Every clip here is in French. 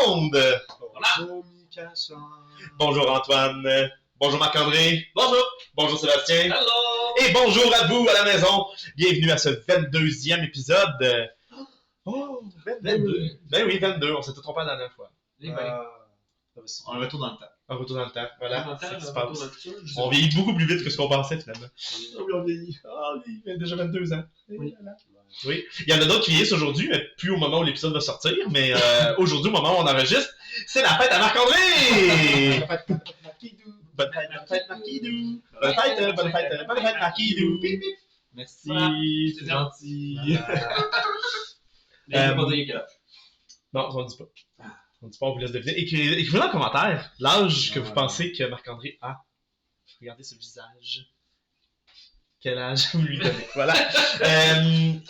monde! Bonjour Mikasa. Bonjour Antoine. Bonjour Marc-André. Bonjour. Bonjour Sébastien. Hello. Et bonjour à vous à la maison. Bienvenue à ce 22e épisode. Oh, 22. Ben oui, 22. On s'est tout trompé la dernière fois. On retourne dans le temps. Un retour dans le temps. Voilà. C'est ce qui se passe. On On vieillit beaucoup plus vite que ce qu'on pensait finalement. Oui, on vieillit. Ah, il a déjà 22 ans. Et Oui. voilà. Oui. Il y en a d'autres qui vieillissent aujourd'hui, mais plus au moment où l'épisode va sortir. Mais aujourd'hui, au moment où on enregistre, c'est la fête à Marc-André! Bonne fête, Marquidou! Bonne fête, Marquidou! Bip, bip. Merci, Voilà. c'est C'est gentil. Mais je vais pas dire quel âge. Non, on ne dit pas. On ne dit pas, on vous laisse deviner. Écrivez en commentaire l'âge que vous pensez que Marc-André a. Regardez ce visage. Quel âge vous lui donnez. Voilà.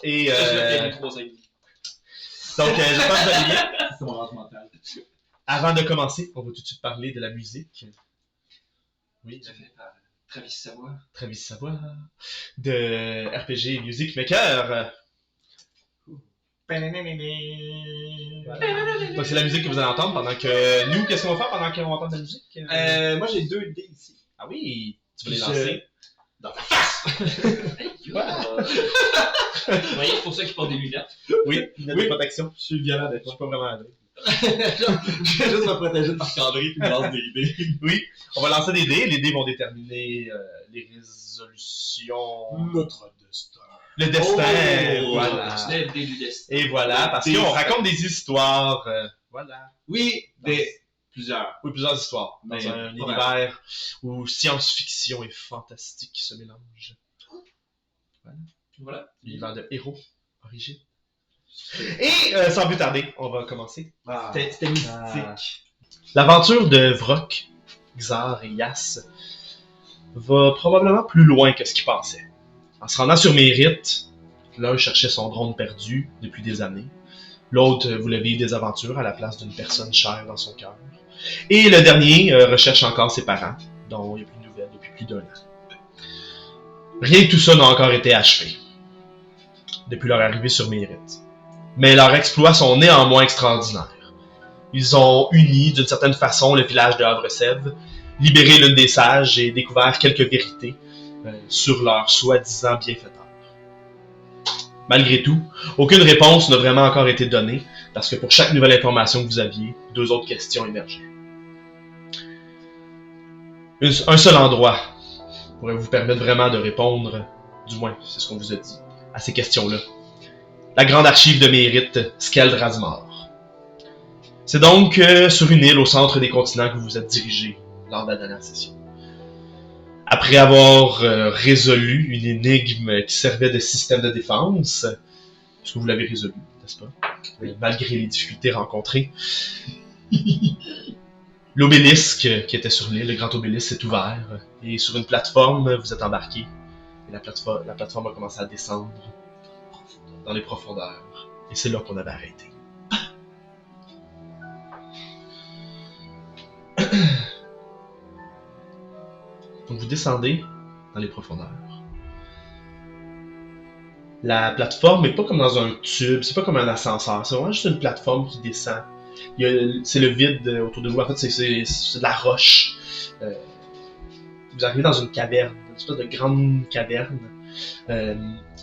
Et J'ai 3 ans et demi. donc, j'espère que vous allez bien. C'est mon âge mental. Avant de commencer, on va tout de suite parler de la musique. Oui, J'ai fait par Travis Savoie. Travis Savoie. De RPG Music Maker. Donc, c'est la musique que vous allez entendre pendant que... Nous, qu'est-ce qu'on va faire pendant qu'on va entendre de la musique? Moi j'ai 2 dés ici. Ah oui, tu veux les Je- lancer? Dans ta face! Vous voyez, c'est pour ça qu'il porte des lunettes. Oui, une Oui. protection. Je suis violent avec Je suis toi. pas vraiment à l'aise. Je vais juste me protéger de Marc-André puis me lance des dés. Oui, on va lancer des dés. Les dés vont déterminer les résolutions. Notre destin. Le destin, Oh, voilà. C'est des du destin. Et voilà, parce Des- qu'on raconte des histoires. Voilà. Oui, plusieurs. Oui, plusieurs histoires. Dans Mais un pas univers où science-fiction et fantastique se mélangent. Voilà. L'univers de héros, origine. Et sans plus tarder, on va commencer. C'était mystique. L'aventure de Vrock, Xar et Yas va probablement plus loin que ce qu'il pensait. En se rendant sur Mérite, l'un cherchait son drone perdu depuis des années. L'autre voulait vivre des aventures à la place d'une personne chère dans son cœur. Et le dernier recherche encore ses parents, dont il n'y a plus de nouvelles depuis plus d'1 an. Rien de tout ça n'a encore été achevé depuis leur arrivée sur Mérite. Mais leurs exploits sont néanmoins extraordinaires. Ils ont uni d'une certaine façon le village de Havre-Sèvres, libéré l'une des sages et découvert quelques vérités sur leur soi-disant bienfaiteur. Malgré tout, aucune réponse n'a vraiment encore été donnée, parce que pour chaque nouvelle information que vous aviez, 2 autres questions émergeaient. Un seul endroit pourrait vous permettre vraiment de répondre, du moins c'est ce qu'on vous a dit, à ces questions-là. La grande archive de Mérite, Skeldrazmar. C'est donc sur une île au centre des continents que vous vous êtes dirigé lors de la dernière session. Après avoir résolu une énigme qui servait de système de défense, puisque vous l'avez résolu, n'est-ce pas? Malgré les difficultés rencontrées, l'obélisque qui était sur l'île, le grand obélisque, s'est ouvert, et sur une plateforme, vous êtes embarqué, et la plateforme a commencé à descendre dans les profondeurs, et c'est là qu'on avait arrêté. Donc vous descendez dans les profondeurs. La plateforme n'est pas comme dans un tube, c'est pas comme un ascenseur, c'est vraiment juste une plateforme qui descend. C'est le vide autour de vous, en fait c'est de la roche. Vous arrivez dans une caverne, une espèce de grande caverne.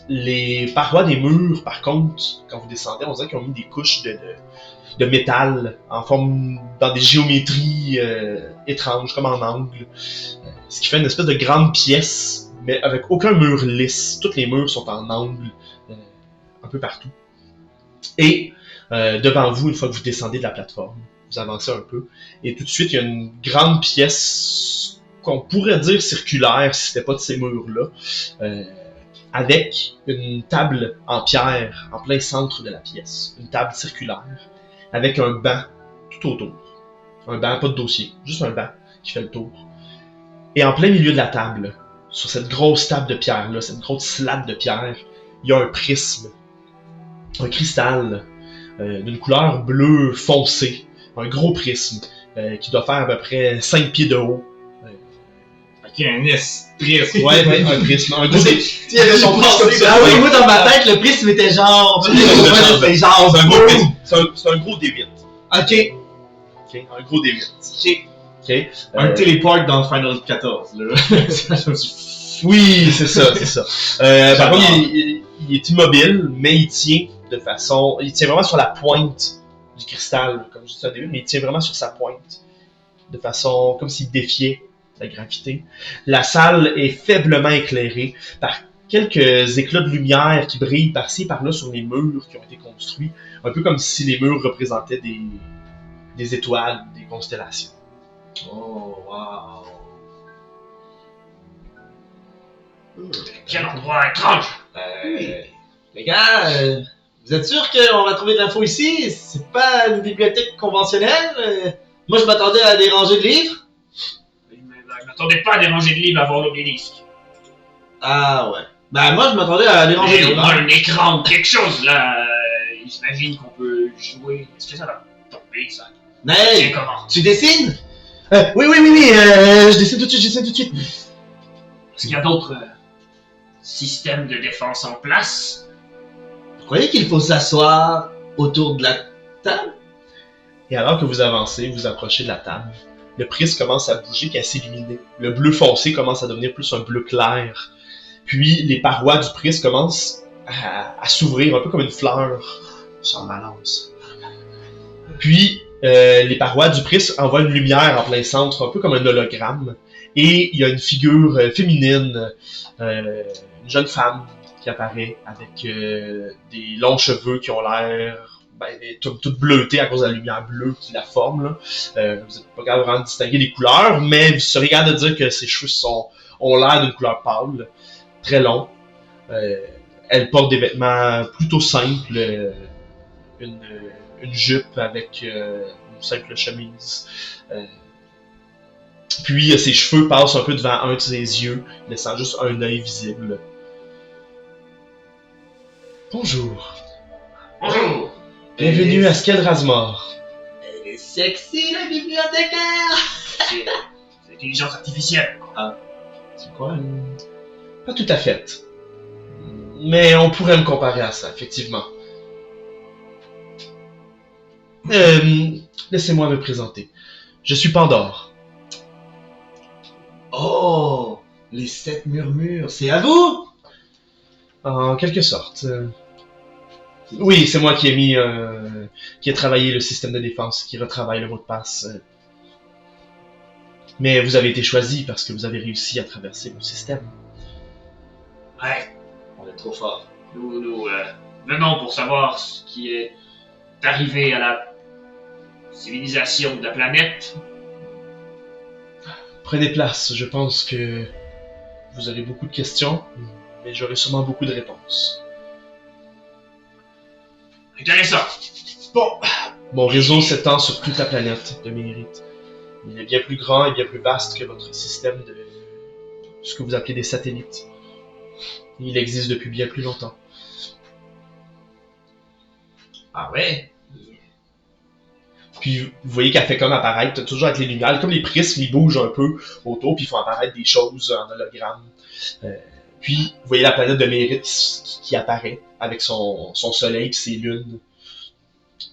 Les parois des murs, par contre, quand vous descendez, on dirait qu'ils ont mis des couches de métal en forme dans des géométries étranges, comme en angle. Ce qui fait une espèce de grande pièce, mais avec aucun mur lisse. Tous les murs sont en angle, un peu partout. Et devant vous, une fois que vous descendez de la plateforme, vous avancez un peu, et tout de suite, il y a une grande pièce qu'on pourrait dire circulaire si c'était pas de ces murs-là, avec une table en pierre en plein centre de la pièce. Une table circulaire, avec un banc tout autour. Un banc, pas de dossier, juste un banc qui fait le tour. Et en plein milieu de la table, sur cette grosse table de pierre-là, cette grosse slab de pierre, il y a un prisme, un cristal d'une couleur bleu foncé, un gros prisme qui doit faire à peu près 5 pieds de haut. Ok, un esprit. Ouais, un prisme, un gros Il y avait son passé. Ah oui, moi dans ma tête, le prisme était genre. C'est C'est un gros prisme, c'est un gros D8. Ok. ok? Un gros D8. Ok. Ok? Un téléport dans Final 14, là. Oui, c'est ça, c'est ça. Par contre, il est immobile, mais il tient de façon... Il tient vraiment sur la pointe du cristal, comme je disais au début, mais il tient vraiment sur sa pointe, de façon comme s'il défiait la gravité. La salle est faiblement éclairée par quelques éclats de lumière qui brillent par-ci et par-là sur les murs qui ont été construits, un peu comme si les murs représentaient des étoiles, des constellations. Oh, wow. Quel endroit étrange! Les gars, vous êtes sûrs qu'on va trouver de l'info ici? C'est pas une bibliothèque conventionnelle? Moi, je m'attendais à des rangées de livres. Je m'attendais pas à déranger de livres avant l'obélisque. Ah ouais. Bah moi, je m'attendais à des rangées de Mais au livres. moins Hein. un écran ou quelque chose, là. J'imagine qu'on peut jouer. Est-ce que ça va tomber, ça? Tiens, Hey, comment? tu dessines? Oui, je dessine tout de suite, Est-ce qu'il y a d'autres systèmes de défense en place? Vous croyez qu'il faut s'asseoir autour de la table? Et alors que vous avancez, vous approchez de la table, le prisme commence à bouger et à s'illuminer. Le bleu foncé commence à devenir plus un bleu clair. Puis les parois du prisme commencent à s'ouvrir, un peu comme une fleur sur balance. Puis les parois du prisme envoient une lumière en plein centre, un peu comme un hologramme. Et il y a une figure féminine, une jeune femme qui apparaît avec des longs cheveux qui ont l'air toute bleutée à cause de la lumière bleue qui la forme. Là. Vous n'êtes pas capable vraiment de distinguer les couleurs, mais vous serez capable de dire que ses cheveux ont l'air d'une couleur pâle, très long. Elle porte des vêtements plutôt simples, une jupe avec une simple chemise. Puis ses cheveux passent un peu devant un de ses yeux, laissant juste un œil visible. Bonjour. Bonjour! Bienvenue à Skeldrasmor. Elle est sexy, la bibliothécaire! C'est l'intelligence artificielle. C'est quoi? Pas tout à fait. Mais on pourrait me comparer à ça, effectivement. Laissez-moi me présenter. Je suis Pandore. Oh! Les 7 murmures, c'est à vous? En quelque sorte. Oui, c'est moi qui ai travaillé le système de défense, qui retravaille le mot de passe. Mais vous avez été choisi parce que vous avez réussi à traverser mon système. Ouais, On est trop fort. nous venons pour savoir ce qui est arrivé à la civilisation de la planète. Prenez place, je pense que vous aurez beaucoup de questions, mais j'aurai sûrement beaucoup de réponses. Intéressant. Mon réseau s'étend sur toute la planète de Mérite. Il est bien plus grand et bien plus vaste que votre système de ce que vous appelez des satellites. Il existe depuis bien plus longtemps. Ah ouais? Puis vous voyez qu'elle fait comme apparaître, toujours avec les lumières, comme les prismes, ils bougent un peu autour, puis ils font apparaître des choses en hologramme. Puis vous voyez la planète de Mérite qui apparaît avec son soleil et ses lunes.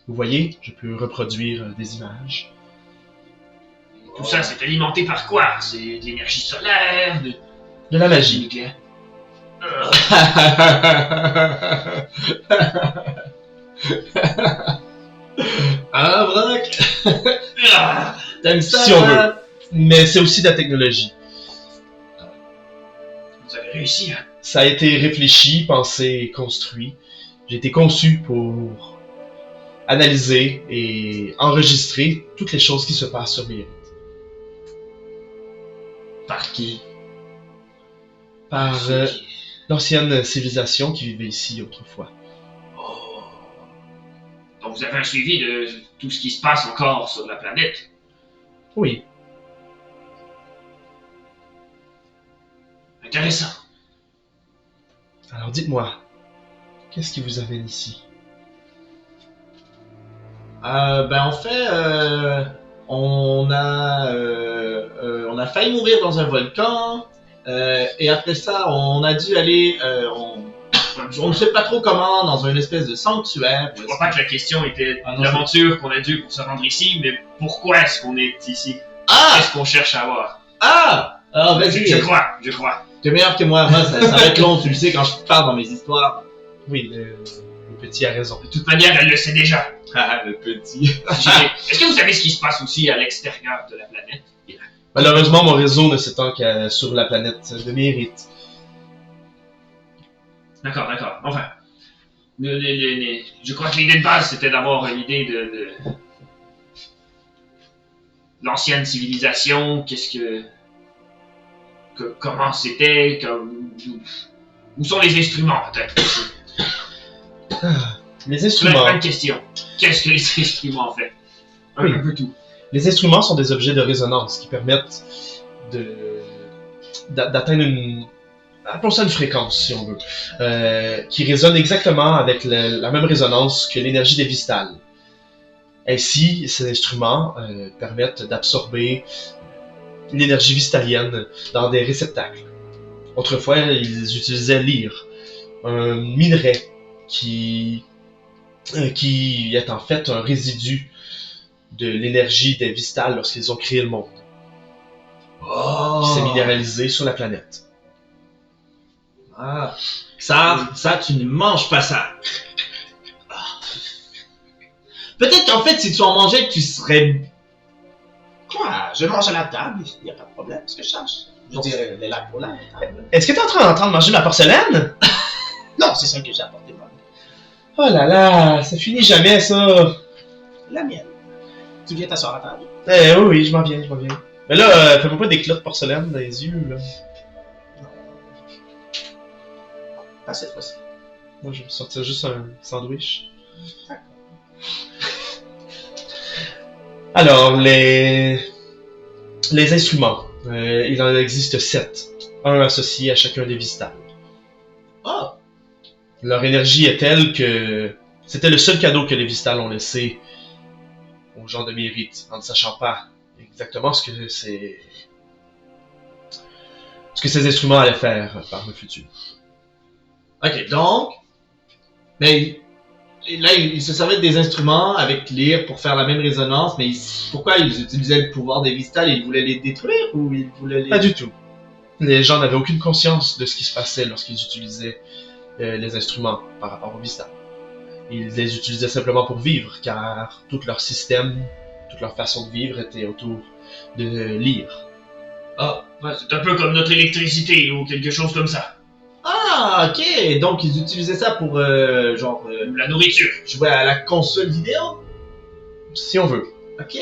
Vous voyez, je peux reproduire des images. Tout ça, c'est alimenté par quoi? C'est de l'énergie solaire, De la magie. nucléaire. Ah, Brock! Ah, T'aimes ça? Si on veut. Mais c'est aussi de la technologie. vous avez réussi, hein? Ça a été réfléchi, pensé, construit. J'ai été conçu pour analyser et enregistrer toutes les choses qui se passent sur Mérite. Par qui? Par l'ancienne civilisation qui vivait ici autrefois. Oh. Donc vous avez un suivi de tout ce qui se passe encore sur la planète. Oui, Intéressant. alors dites-moi, qu'est-ce qui vous amène ici? Ben en fait, on a failli mourir dans un volcan, et après ça, on a dû aller, on ne sait pas trop comment, dans une espèce de sanctuaire. Je crois pas que la question était Ah non, l'aventure qu'on a due pour se rendre ici, mais pourquoi est-ce qu'on est ici? Ah! Qu'est-ce qu'on cherche à avoir? Ah! Alors vas-y, Je crois. t'es meilleur que moi, ça va être long, tu le sais quand je parle dans mes histoires. Oui, le petit a raison. De toute manière, elle le sait déjà. Ah, le petit. Est-ce que vous savez ce qui se passe aussi à l'extérieur de la planète? Malheureusement, mon réseau ne s'étend qu'à sur la planète de Mérite. D'accord. Enfin, je crois que l'idée de base, c'était d'avoir une idée de l'ancienne civilisation. Comment c'était, où sont les instruments, peut-être. Les Plein instruments. de questions. Qu'est-ce que les instruments fait? Oui. Un peu tout. Les instruments sont des objets de résonance qui permettent d'atteindre appelons ça une fréquence, si on veut, qui résonne exactement avec la même résonance que l'énergie des vistales. Ainsi, ces instruments permettent d'absorber l'énergie vistalienne dans des réceptacles. Autrefois, ils utilisaient l'ire, un minerai qui est en fait un résidu de l'énergie des vistales lorsqu'ils ont créé le monde, Oh! qui s'est minéralisé sur la planète. Ah. Ça, tu ne manges pas ça. Ah. Peut-être qu'en fait, si tu en mangeais, tu serais... Quoi? Je mange à la table, il n'y a pas de problème, ce que je cherche. Je veux dire, les lacs pour la table. Est-ce que t'es en train de manger ma porcelaine? Non, c'est ça que j'ai apporté moi. Oh là là, ça finit jamais ça. La mienne. Tu viens t'asseoir à table? Oui, je m'en viens. Mais là, fais-moi pas d'éclats de porcelaine dans les yeux, là. Pas cette fois-ci. Moi, je vais me sortir juste un sandwich. Alors, les instruments. Il en existe 7. Un associé à chacun des vistales. Oh! Leur énergie est telle que c'était le seul cadeau que les vistales ont laissé aux gens de Mérite, en ne sachant pas exactement ce que ces instruments allaient faire par le futur. Ok, donc... Mais là, ils se servaient des instruments avec l'ire pour faire la même résonance, mais pourquoi ils utilisaient le pouvoir des vistales? Ils voulaient les détruire ou ils voulaient les... Pas du tout. Les gens n'avaient aucune conscience de ce qui se passait lorsqu'ils utilisaient les instruments par rapport aux vistales. Ils les utilisaient simplement pour vivre, car tout leur système, toute leur façon de vivre était autour de l'ire. Ah, Ouais, c'est un peu comme notre électricité ou quelque chose comme ça. ah, ok, donc ils utilisaient ça pour, Ou la nourriture. jouer à la console vidéo? Si on veut. Ok,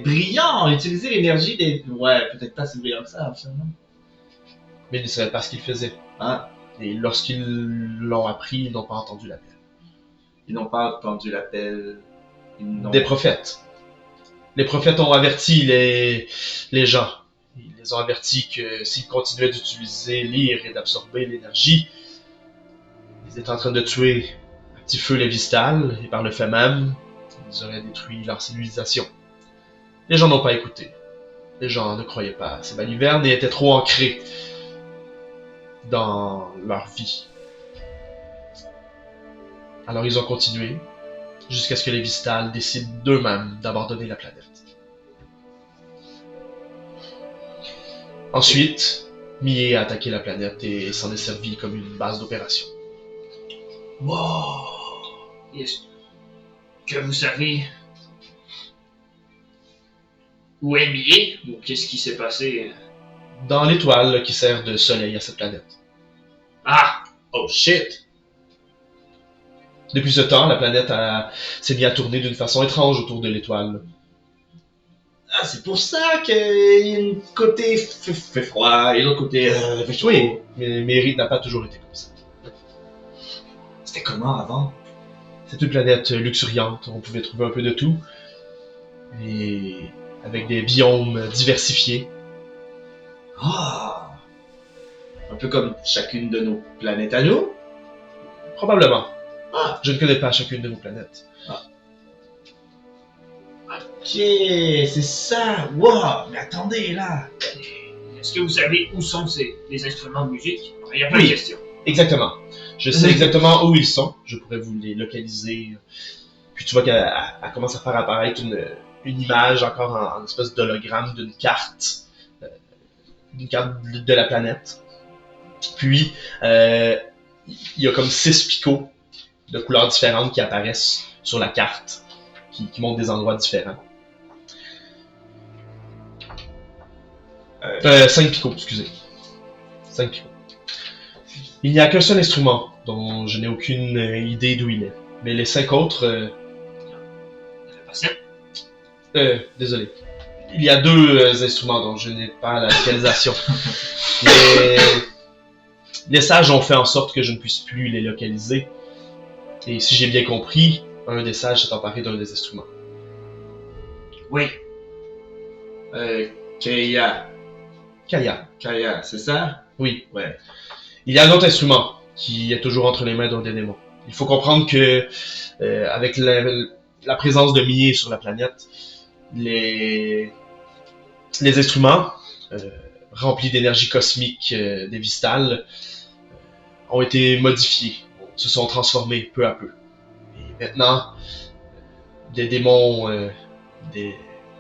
brillant, utiliser l'énergie des... Ouais, peut-être pas si brillant que ça, absolument. Mais ils ne savaient pas ce qu'ils faisaient. Ah, Et lorsqu'ils l'ont appris, ils n'ont pas entendu l'appel. ils n'ont pas entendu l'appel. Ils n'ont... Des prophètes. Les prophètes ont averti les gens. Ils les ont avertis que s'ils continuaient d'utiliser l'ire et d'absorber l'énergie, ils étaient en train de tuer à petit feu les vistales, et par le fait même, ils auraient détruit leur civilisation. Les gens n'ont pas écouté. Les gens ne croyaient pas à ces balivernes et étaient trop ancrés dans leur vie. Alors ils ont continué, jusqu'à ce que les vistales décident d'eux-mêmes d'abandonner la planète. Ensuite, Mie a attaqué la planète et s'en est servi comme une base d'opération. Wow. Est-ce que vous savez où est Millie? Ou qu'est-ce qui s'est passé? Dans l'étoile qui sert de soleil à cette planète. Ah! Oh shit! Depuis ce temps, la planète s'est mise à tourner d'une façon étrange autour de l'étoile. Ah, c'est pour ça qu'il y a un côté fait froid et l'autre côté fait chaud. Oui, mais Mérite n'a pas toujours été comme ça. C'était comment avant? C'est une planète luxuriante, on pouvait trouver un peu de tout. Et avec des biomes diversifiés. Ah! Un peu comme chacune de nos planètes à nous? Probablement. Ah! Je ne connais pas chacune de vos planètes. Ok, c'est ça! Wow! Mais attendez, là! Est-ce que vous savez où sont les instruments de musique? Il y a plein de Oui. questions. Exactement. Je sais exactement où ils sont. Je pourrais vous les localiser. Puis tu vois qu'elle commence à faire apparaître une image encore en espèce d'hologramme euh, d'une carte de la planète. Puis, il y a comme 6 picots de couleurs différentes qui apparaissent sur la carte, qui montrent des endroits différents. 5 picots, excusez. 5 picots. Il n'y a qu'un seul instrument, dont je n'ai aucune idée d'où il est. Mais les 5 autres... désolé. Il y a 2 instruments dont je n'ai pas la localisation. Les sages ont fait en sorte que je ne puisse plus les localiser. Et si j'ai bien compris, un des sages s'est emparé d'un des instruments. Oui. Kaya. Kaya. Kaya, c'est ça? Oui. Ouais. Il y a un autre instrument qui est toujours entre les mains d'un des démons. Il faut comprendre que, avec la présence de Millie sur la planète, les instruments, remplis d'énergie cosmique des Vistales, ont été modifiés, se sont transformés peu à peu. Et maintenant, des démons,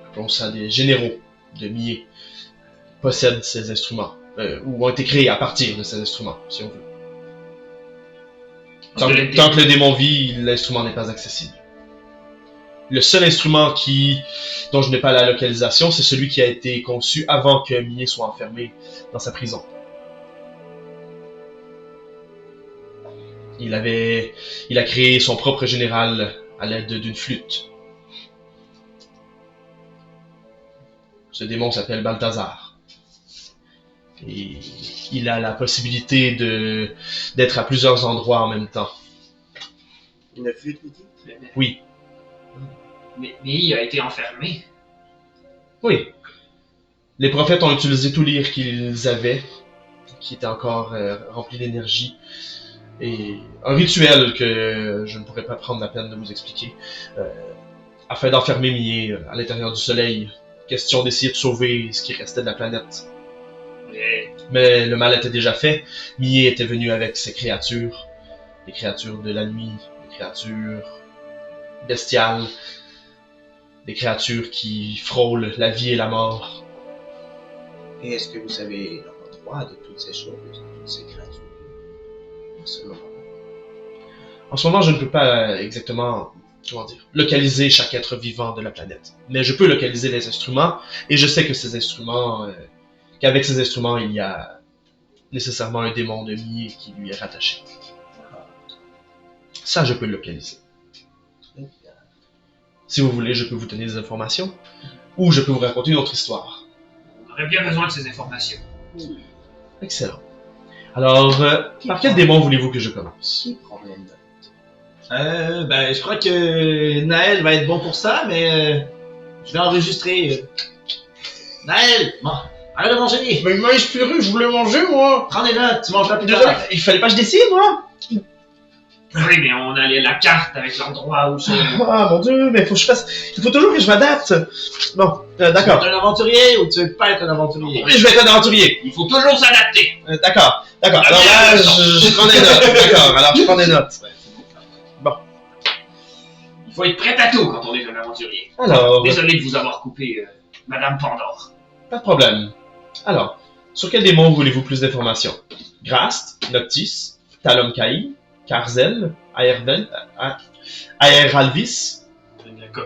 appelons ça des généraux de Millie, possèdent ces instruments, ou ont été créés à partir de ces instruments, si on veut. Tant que le démon vit, l'instrument n'est pas accessible. Le seul instrument dont je n'ai pas la localisation, c'est celui qui a été conçu avant que Millie soit enfermé dans sa prison. Il a créé son propre général à l'aide d'une flûte. Ce démon s'appelle Balthazar. Et il a la possibilité d'être à plusieurs endroits en même temps. Une flûte, vous dites? Oui. Mais il a été enfermé. Oui. Les prophètes ont utilisé tout l'ire qu'ils avaient, qui était encore rempli d'énergie, et un rituel que je ne pourrais pas prendre la peine de vous expliquer, afin d'enfermer Millie à l'intérieur du soleil. Question d'essayer de sauver ce qui restait de la planète. Mais le mal était déjà fait. Millie était venue avec ses créatures, les créatures de la nuit, les créatures bestiales, des créatures qui frôlent la vie et la mort. Et est-ce que vous savez l'endroit de toutes ces choses, de toutes ces créatures en ce moment? En ce moment, je ne peux pas exactement, localiser chaque être vivant de la planète. Mais je peux localiser les instruments, et je sais que qu'avec ces instruments, il y a nécessairement un démon de Millie qui lui est rattaché. Ça, je peux le localiser. Si vous voulez, je peux vous donner des informations, ou je peux vous raconter une autre histoire. On aurait bien besoin de ces informations. Excellent. Alors, par quel démon voulez-vous que je commence? Qui prend les notes? Je crois que Naël va être bon pour ça, mais je vais enregistrer. Naël, bon, arrête de manger. Mais il m'a inspiré, je voulais manger, moi! Prends des notes, tu mangeras plus Désolé, tard. il fallait pas que je décide, moi! Oui, mais on a la carte avec l'endroit où sont... Ah mon dieu, mais il faut toujours que je m'adapte! Bon, d'accord. Tu veux être un aventurier ou tu veux pas être un aventurier? Oui, je vais être un aventurier! Il faut toujours s'adapter. D'accord. Alors là, je prends des notes. D'accord, alors je prends des notes. Il faut être prêt à tout quand on est un aventurier. Alors, Désolé de vous avoir coupé, Madame Pandore. pas de problème. Alors, sur quel démon voulez-vous plus d'informations? Grast, Noctis, Talomkai, Karzel, Aeralvis.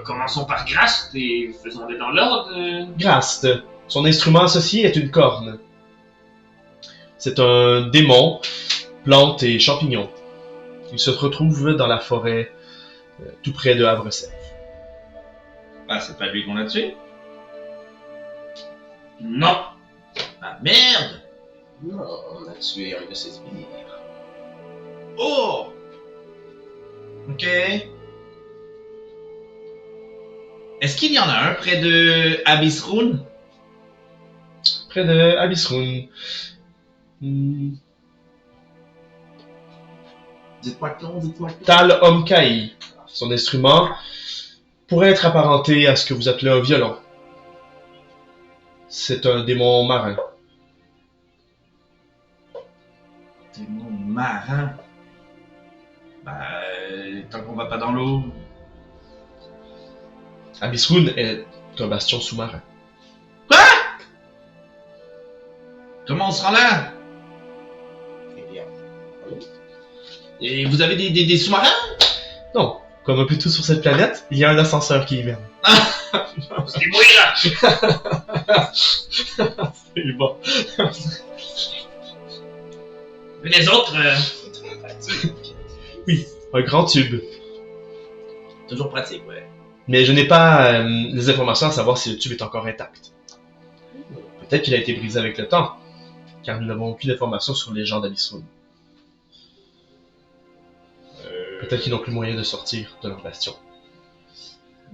Commençons par Grast et faisons-les dans l'ordre. Grast, son instrument associé est une corne. C'est un démon, plante et champignon. Il se retrouve dans la forêt, tout près de Havre-Sèvres. Ah, c'est pas lui qu'on a tué? Non. Ah merde! Non, on a tué un de ses sbires. Oh! Ok. Est-ce qu'il y en a un près de Abyssrun? Près de Abyssrun. Dites-moi que non, dites-moi que non. Talomkai. Son instrument pourrait être apparenté à ce que vous appelez un violon. C'est un démon marin. Des mondes marins. Tant qu'on va pas dans l'eau. Abyssroon est un bastion sous-marin. Comment on se rend là? Eh bien, Et vous avez des sous-marins? Non, comme un peu tout sur cette planète, il y a un ascenseur qui hiverne. C'est là! C'est bon. Mais les autres, c'est très pratique. Un grand tube. Toujours pratique, ouais. Mais je n'ai pas les informations à savoir si le tube est encore intact. Peut-être qu'il a été brisé avec le temps, car nous n'avons aucune information sur les gens d'Abyssroon. Peut-être qu'ils n'ont plus moyen de sortir de leur bastion.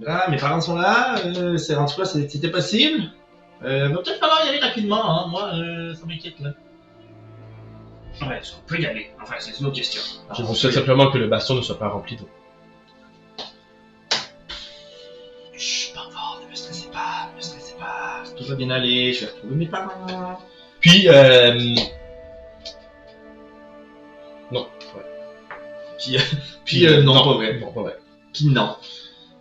Là, mes parents sont là. En tout cas, c'était possible. Va peut-être falloir y aller rapidement, hein. Moi, ça m'inquiète, là. ouais, on peut y aller. Enfin, c'est une autre question. Je vous souhaite simplement que le bastion ne soit pas rempli d'eau. Chut, pas fort, ne me stressez pas, ne me stressez pas. Tout va bien aller, je vais retrouver mes parents. Puis, non, ouais. Puis, non, pas vrai. Non, pas vrai. Puis non.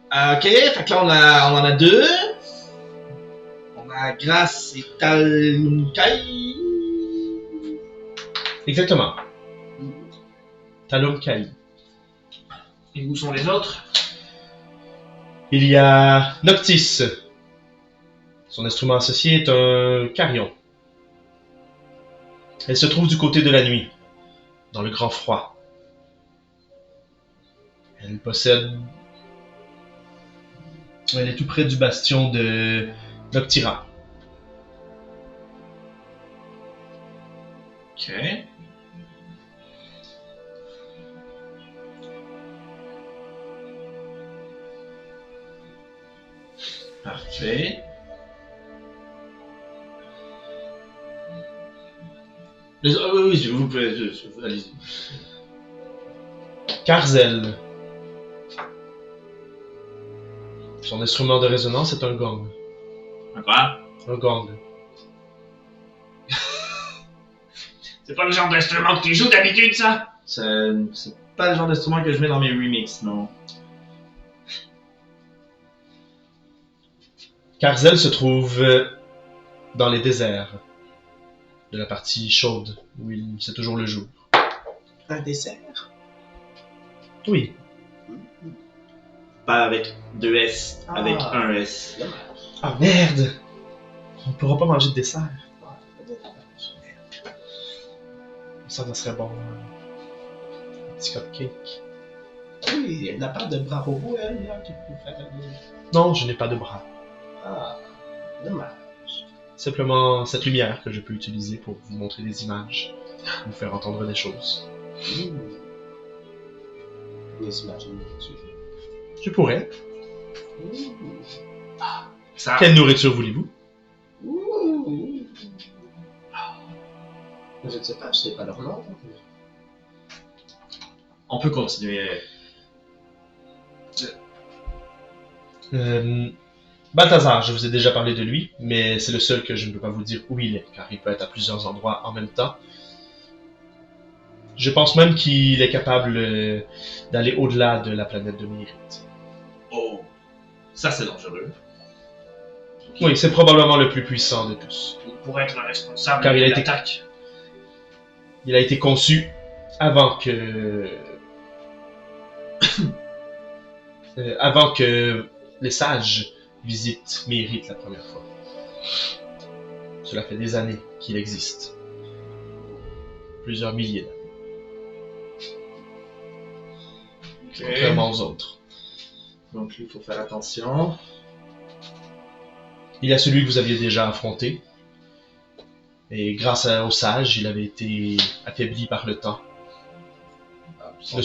Ok, fait que là, on en a deux. On a Grace et Talumkai. Exactement. Talum Kai. Et où sont les autres? Il y a Noctis. Son instrument associé est un carillon. Elle se trouve du côté de la nuit, dans le grand froid. Elle possède... Elle est tout près du bastion de Noctira. Ok. Parfait. Oui, s'il vous plaît, allez-y. Karzel. Son instrument de résonance est un gong. Quoi? Un gong. C'est pas le genre d'instrument que tu joues d'habitude, ça? C'est pas le genre d'instrument que je mets dans mes remixes, non. Karzel se trouve dans les déserts de la partie chaude, où c'est toujours le jour. Un dessert? Oui, Pas avec 2 S, Ah. avec un S. Dommage. ah merde! On ne pourra pas manger de dessert. Dommage. Ça serait bon. Un petit cupcake. Oui, elle n'a pas de bras robot, elle, là, qui peut faire des... Non, je n'ai pas de bras. Ah, dommage. Simplement cette lumière que je peux utiliser pour vous montrer des images, vous faire entendre des choses. Les images de nourriture. Je pourrais. Ça. Quelle nourriture voulez-vous? Je ne sais pas, je sais pas leur nom. On peut continuer. Balthazar, je vous ai déjà parlé de lui, mais c'est le seul que je ne peux pas vous dire où il est, car il peut être à plusieurs endroits en même temps. Je pense même qu'il est capable d'aller au-delà de la planète de Mérite. Oh, ça c'est dangereux. Oui, c'est probablement le plus puissant de tous. Il pourrait être responsable Car il a de été- l'attaque. Il a été conçu avant que... avant que les sages visitent Mérite la première fois. Cela fait des années qu'il existe. Plusieurs milliers d'années. Contrairement aux autres. Donc lui, il faut faire attention. Il y a celui que vous aviez déjà affronté. Et grâce aux sages, il avait été affaibli par le temps. Ne,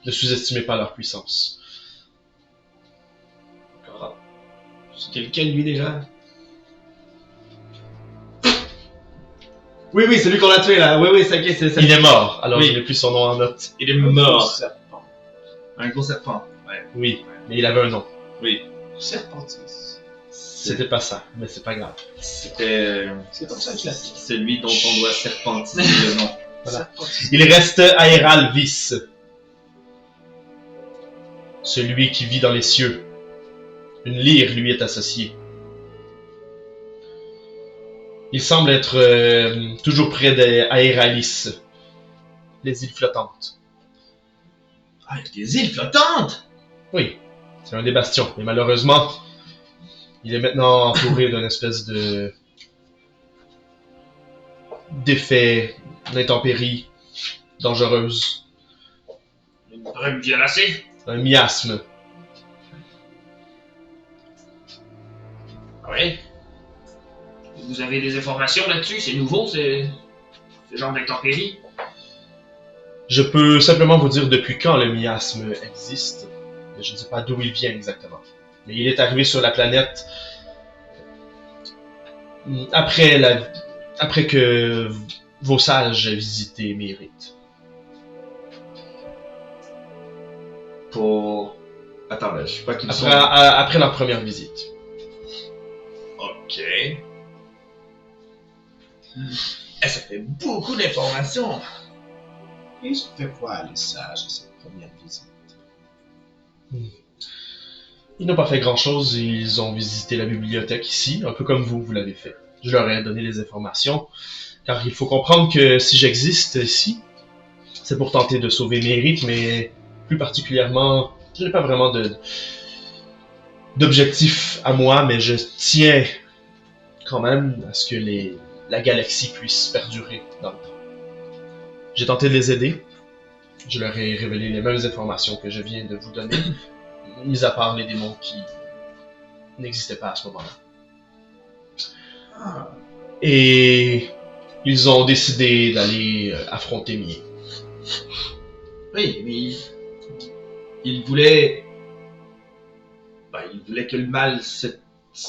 ne sous-estimez pas leur puissance. D'accord. C'était lequel lui déjà? Oui, oui, celui qu'on a tué là. Oui, oui, c'est ok, c'est Il est mort, alors Oui. je n'ai plus son nom en note. Il est mort. Serpent. Un gros serpent. Ouais. Oui, mais il avait un nom. Oui. Serpentis. C'était pas ça, mais c'est pas grave. C'était C'est comme ça que je l'appelle. celui dont on doit serpentiser le nom. Voilà. Il reste Aeralvis, celui qui vit dans les cieux. Une lyre lui est associée. Il semble être toujours près d'Aeralis, les îles flottantes. Ah, il y a des îles flottantes! Oui, c'est un des bastions, mais malheureusement, il est maintenant entouré d'une espèce de d'effets, d'intempéries dangereuses, Une brume violacée. un miasme. Oui. Vous avez des informations là-dessus? C'est nouveau, ce genre d'intempéries? Je peux simplement vous dire depuis quand le miasme existe, mais je ne sais pas d'où il vient exactement. Mais il est arrivé sur la planète après que vos sages aient visité Mérite. Pour... Attends, je sais pas qu'ils sont... Après leur première visite. Ok. Ça fait beaucoup d'informations. Ils ont fait quoi, les sages, à cette première visite? Ils n'ont pas fait grand-chose, ils ont visité la bibliothèque ici, un peu comme vous l'avez fait. Je leur ai donné les informations, car il faut comprendre que si j'existe ici, c'est pour tenter de sauver Mérite, mais plus particulièrement, je n'ai pas vraiment d'objectif à moi, mais je tiens quand même à ce que la galaxie puisse perdurer dans le temps. J'ai tenté de les aider, je leur ai révélé les mêmes informations que je viens de vous donner, mis à part les démons qui n'existaient pas à ce moment-là. Et ils ont décidé d'aller affronter Mie. Oui, mais il voulait... il voulait que le mal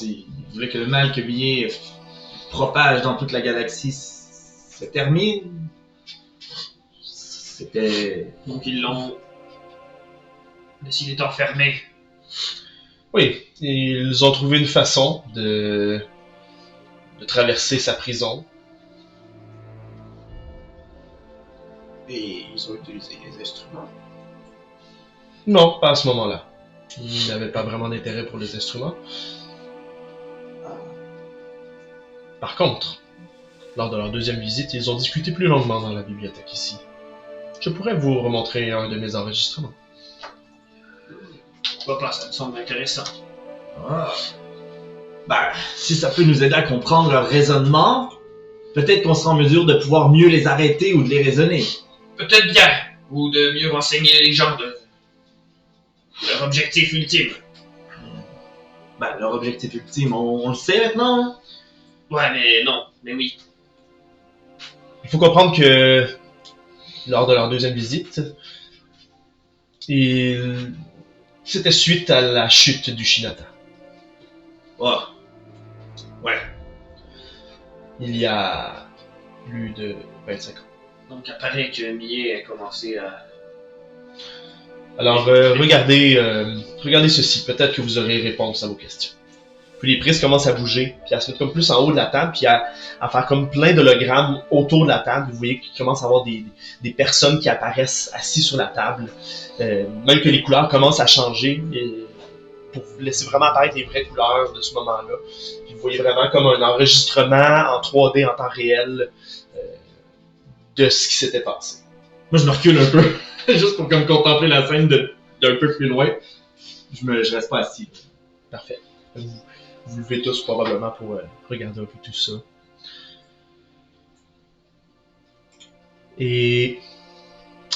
il voulait que le mal que Millet propage dans toute la galaxie se termine. C'était... Donc ils l'ont décidé d'enfermer. Oui, ils ont trouvé une façon de traverser sa prison. Et ils ont utilisé les instruments. Non, pas à ce moment-là. Ils n'avaient pas vraiment d'intérêt pour les instruments. Par contre, lors de leur deuxième visite, ils ont discuté plus longuement dans la bibliothèque ici. Je pourrais vous remontrer un de mes enregistrements. Pourquoi pas, ça me semble intéressant. Ah. Si ça peut nous aider à comprendre leur raisonnement, peut-être qu'on sera en mesure de pouvoir mieux les arrêter ou de les raisonner. Peut-être bien, ou de mieux renseigner les gens de leur objectif ultime. Leur objectif ultime, on le sait maintenant, hein? Ouais, mais non, mais oui. Il faut comprendre que lors de leur deuxième visite, c'était suite à la chute du Shinata. Oh. Ouais. Il y a plus de 25 ans. Donc, il apparaît que Millet a commencé à... Alors, regardez ceci. Peut-être que vous aurez réponse à vos questions. Puis les prises commencent à bouger, puis à se mettre comme plus en haut de la table, puis à faire comme plein d'hologrammes autour de la table. Vous voyez qu'il commence à avoir des personnes qui apparaissent assis sur la table. Même que les couleurs commencent à changer pour laisser vraiment apparaître les vraies couleurs de ce moment-là. Puis vous voyez vraiment comme un enregistrement en 3D en temps réel de ce qui s'était passé. Moi, je me recule un peu, juste pour comme contempler la scène d'un peu plus loin. Je reste pas assis. Parfait. Vous levez tous probablement pour regarder un peu tout ça. Et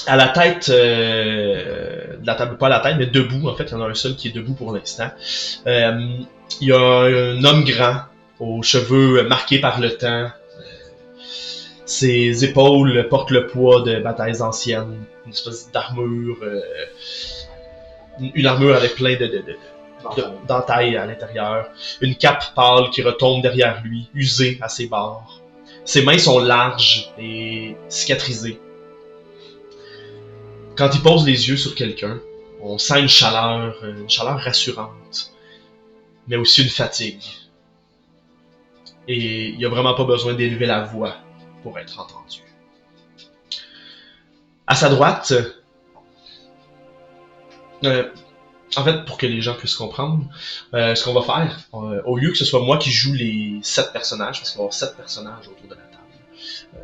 à la tête de la table, pas à la tête, mais debout, en fait, il y en a un seul qui est debout pour l'instant. Il y a un homme grand, aux cheveux marqués par le temps. Ses épaules portent le poids de batailles anciennes, une espèce d'armure, une armure avec plein de dentailles à l'intérieur, une cape pâle qui retombe derrière lui, usée à ses bords. Ses mains sont larges et cicatrisées. Quand il pose les yeux sur quelqu'un, on sent une chaleur rassurante, mais aussi une fatigue. Et il n'y a vraiment pas besoin d'élever la voix pour être entendu. À sa droite, en fait, pour que les gens puissent comprendre, ce qu'on va faire, au lieu que ce soit moi qui joue les 7 personnages, parce qu'il va y avoir 7 personnages autour de la table,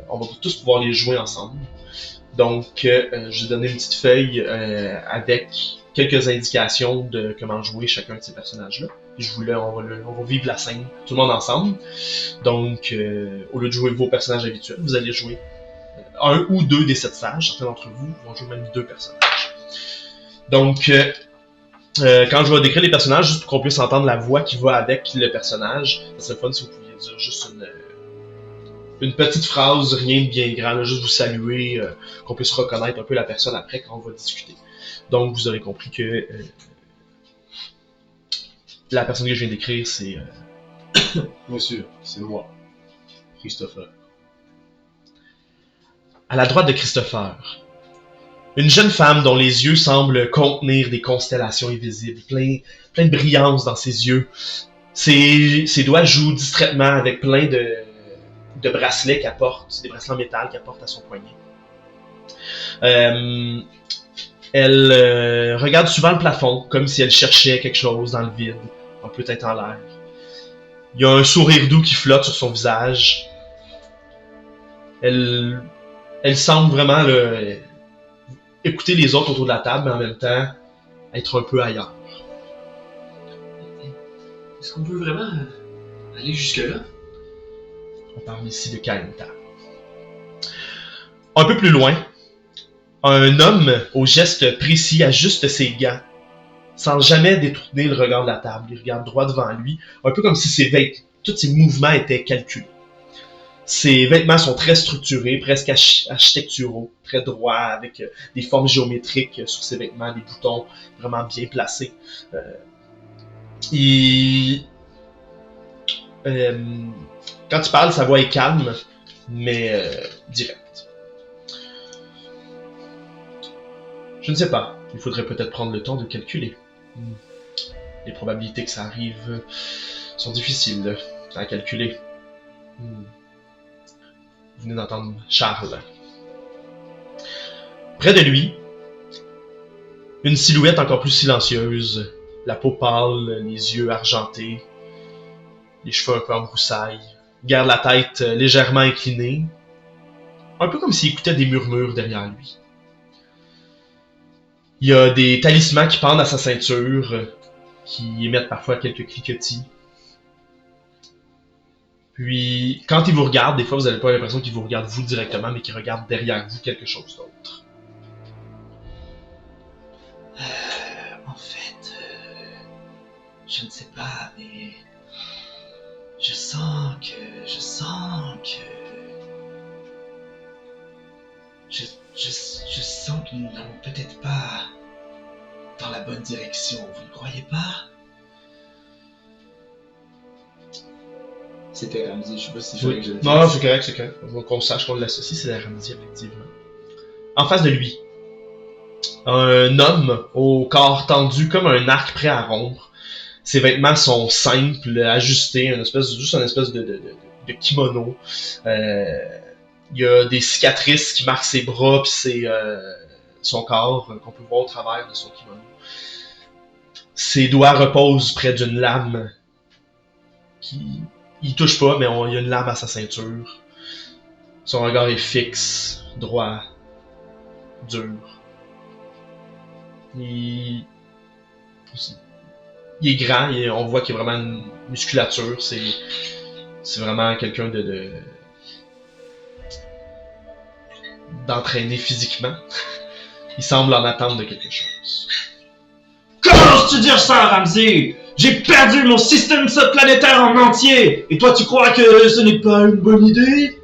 on va tous pouvoir les jouer ensemble. Donc, je vais donner une petite feuille avec quelques indications de comment jouer chacun de ces personnages-là. Puis on va vivre la scène, tout le monde ensemble. Donc, au lieu de jouer vos personnages habituels, vous allez jouer un ou deux des 7 sages. Certains d'entre vous vont jouer même 2 personnages. Donc, quand je vais décrire les personnages, juste pour qu'on puisse entendre la voix qui va avec le personnage, ça serait fun si vous pouviez dire juste une petite phrase, rien de bien grand, là, juste vous saluer, qu'on puisse reconnaître un peu la personne après quand on va discuter. Donc, vous aurez compris que la personne que je viens d'écrire, c'est... Monsieur, c'est moi, Christopher. À la droite de Christopher, une jeune femme dont les yeux semblent contenir des constellations invisibles, plein de brillance dans ses yeux. Ses doigts jouent distraitement avec plein de bracelets qu'elle porte, des bracelets en métal qu'elle porte à son poignet. Elle regarde souvent le plafond, comme si elle cherchait quelque chose dans le vide, un peu tête en l'air. Il y a un sourire doux qui flotte sur son visage. Elle semble vraiment écouter les autres autour de la table, mais en même temps être un peu ailleurs. Est-ce qu'on peut vraiment aller jusque-là? On parle ici de Kaenta. Un peu plus loin, un homme au geste précis ajuste ses gants, sans jamais détourner le regard de la table. Il regarde droit devant lui, un peu comme si tous ses mouvements étaient calculés. Ses vêtements sont très structurés, presque architecturaux, très droits, avec des formes géométriques sur ses vêtements, des boutons vraiment bien placés. Quand il parle, sa voix est calme, mais directe. Je ne sais pas. Il faudrait peut-être prendre le temps de calculer. Les probabilités que ça arrive sont difficiles à calculer. Vous venez d'entendre Charles. Près de lui, une silhouette encore plus silencieuse, la peau pâle, les yeux argentés, les cheveux un peu en broussailles, garde la tête légèrement inclinée, un peu comme s'il écoutait des murmures derrière lui. Il y a des talismans qui pendent à sa ceinture, qui émettent parfois quelques cliquetis. Puis, quand il vous regarde, des fois vous n'avez pas l'impression qu'il vous regarde vous directement, mais qu'il regarde derrière vous quelque chose d'autre. En fait, je ne sais pas, mais je sens que, je sens que nous n'allons peut-être pas dans la bonne direction. Vous ne croyez pas? C'était Ramsey, je sais pas si je Oui. que je le dise. Non, c'est correct. Qu'on sache qu'on l'associe, c'est la Ramsey, effectivement. En face de lui, un homme au corps tendu comme un arc prêt à rompre. Ses vêtements sont simples, ajustés, juste une espèce de kimono. Il y a des cicatrices qui marquent ses bras puis son corps, qu'on peut voir au travers de son kimono. Ses doigts reposent près d'une lame il touche pas, mais il y a une lame à sa ceinture. Son regard est fixe, droit, dur. Il est grand, on voit qu'il y a vraiment une musculature. C'est vraiment quelqu'un d'entraîné physiquement. Il semble en attendre de quelque chose. Comment oses-tu dire ça, Ramsey? J'ai perdu mon système planétaire en entier! Et toi, tu crois que ce n'est pas une bonne idée?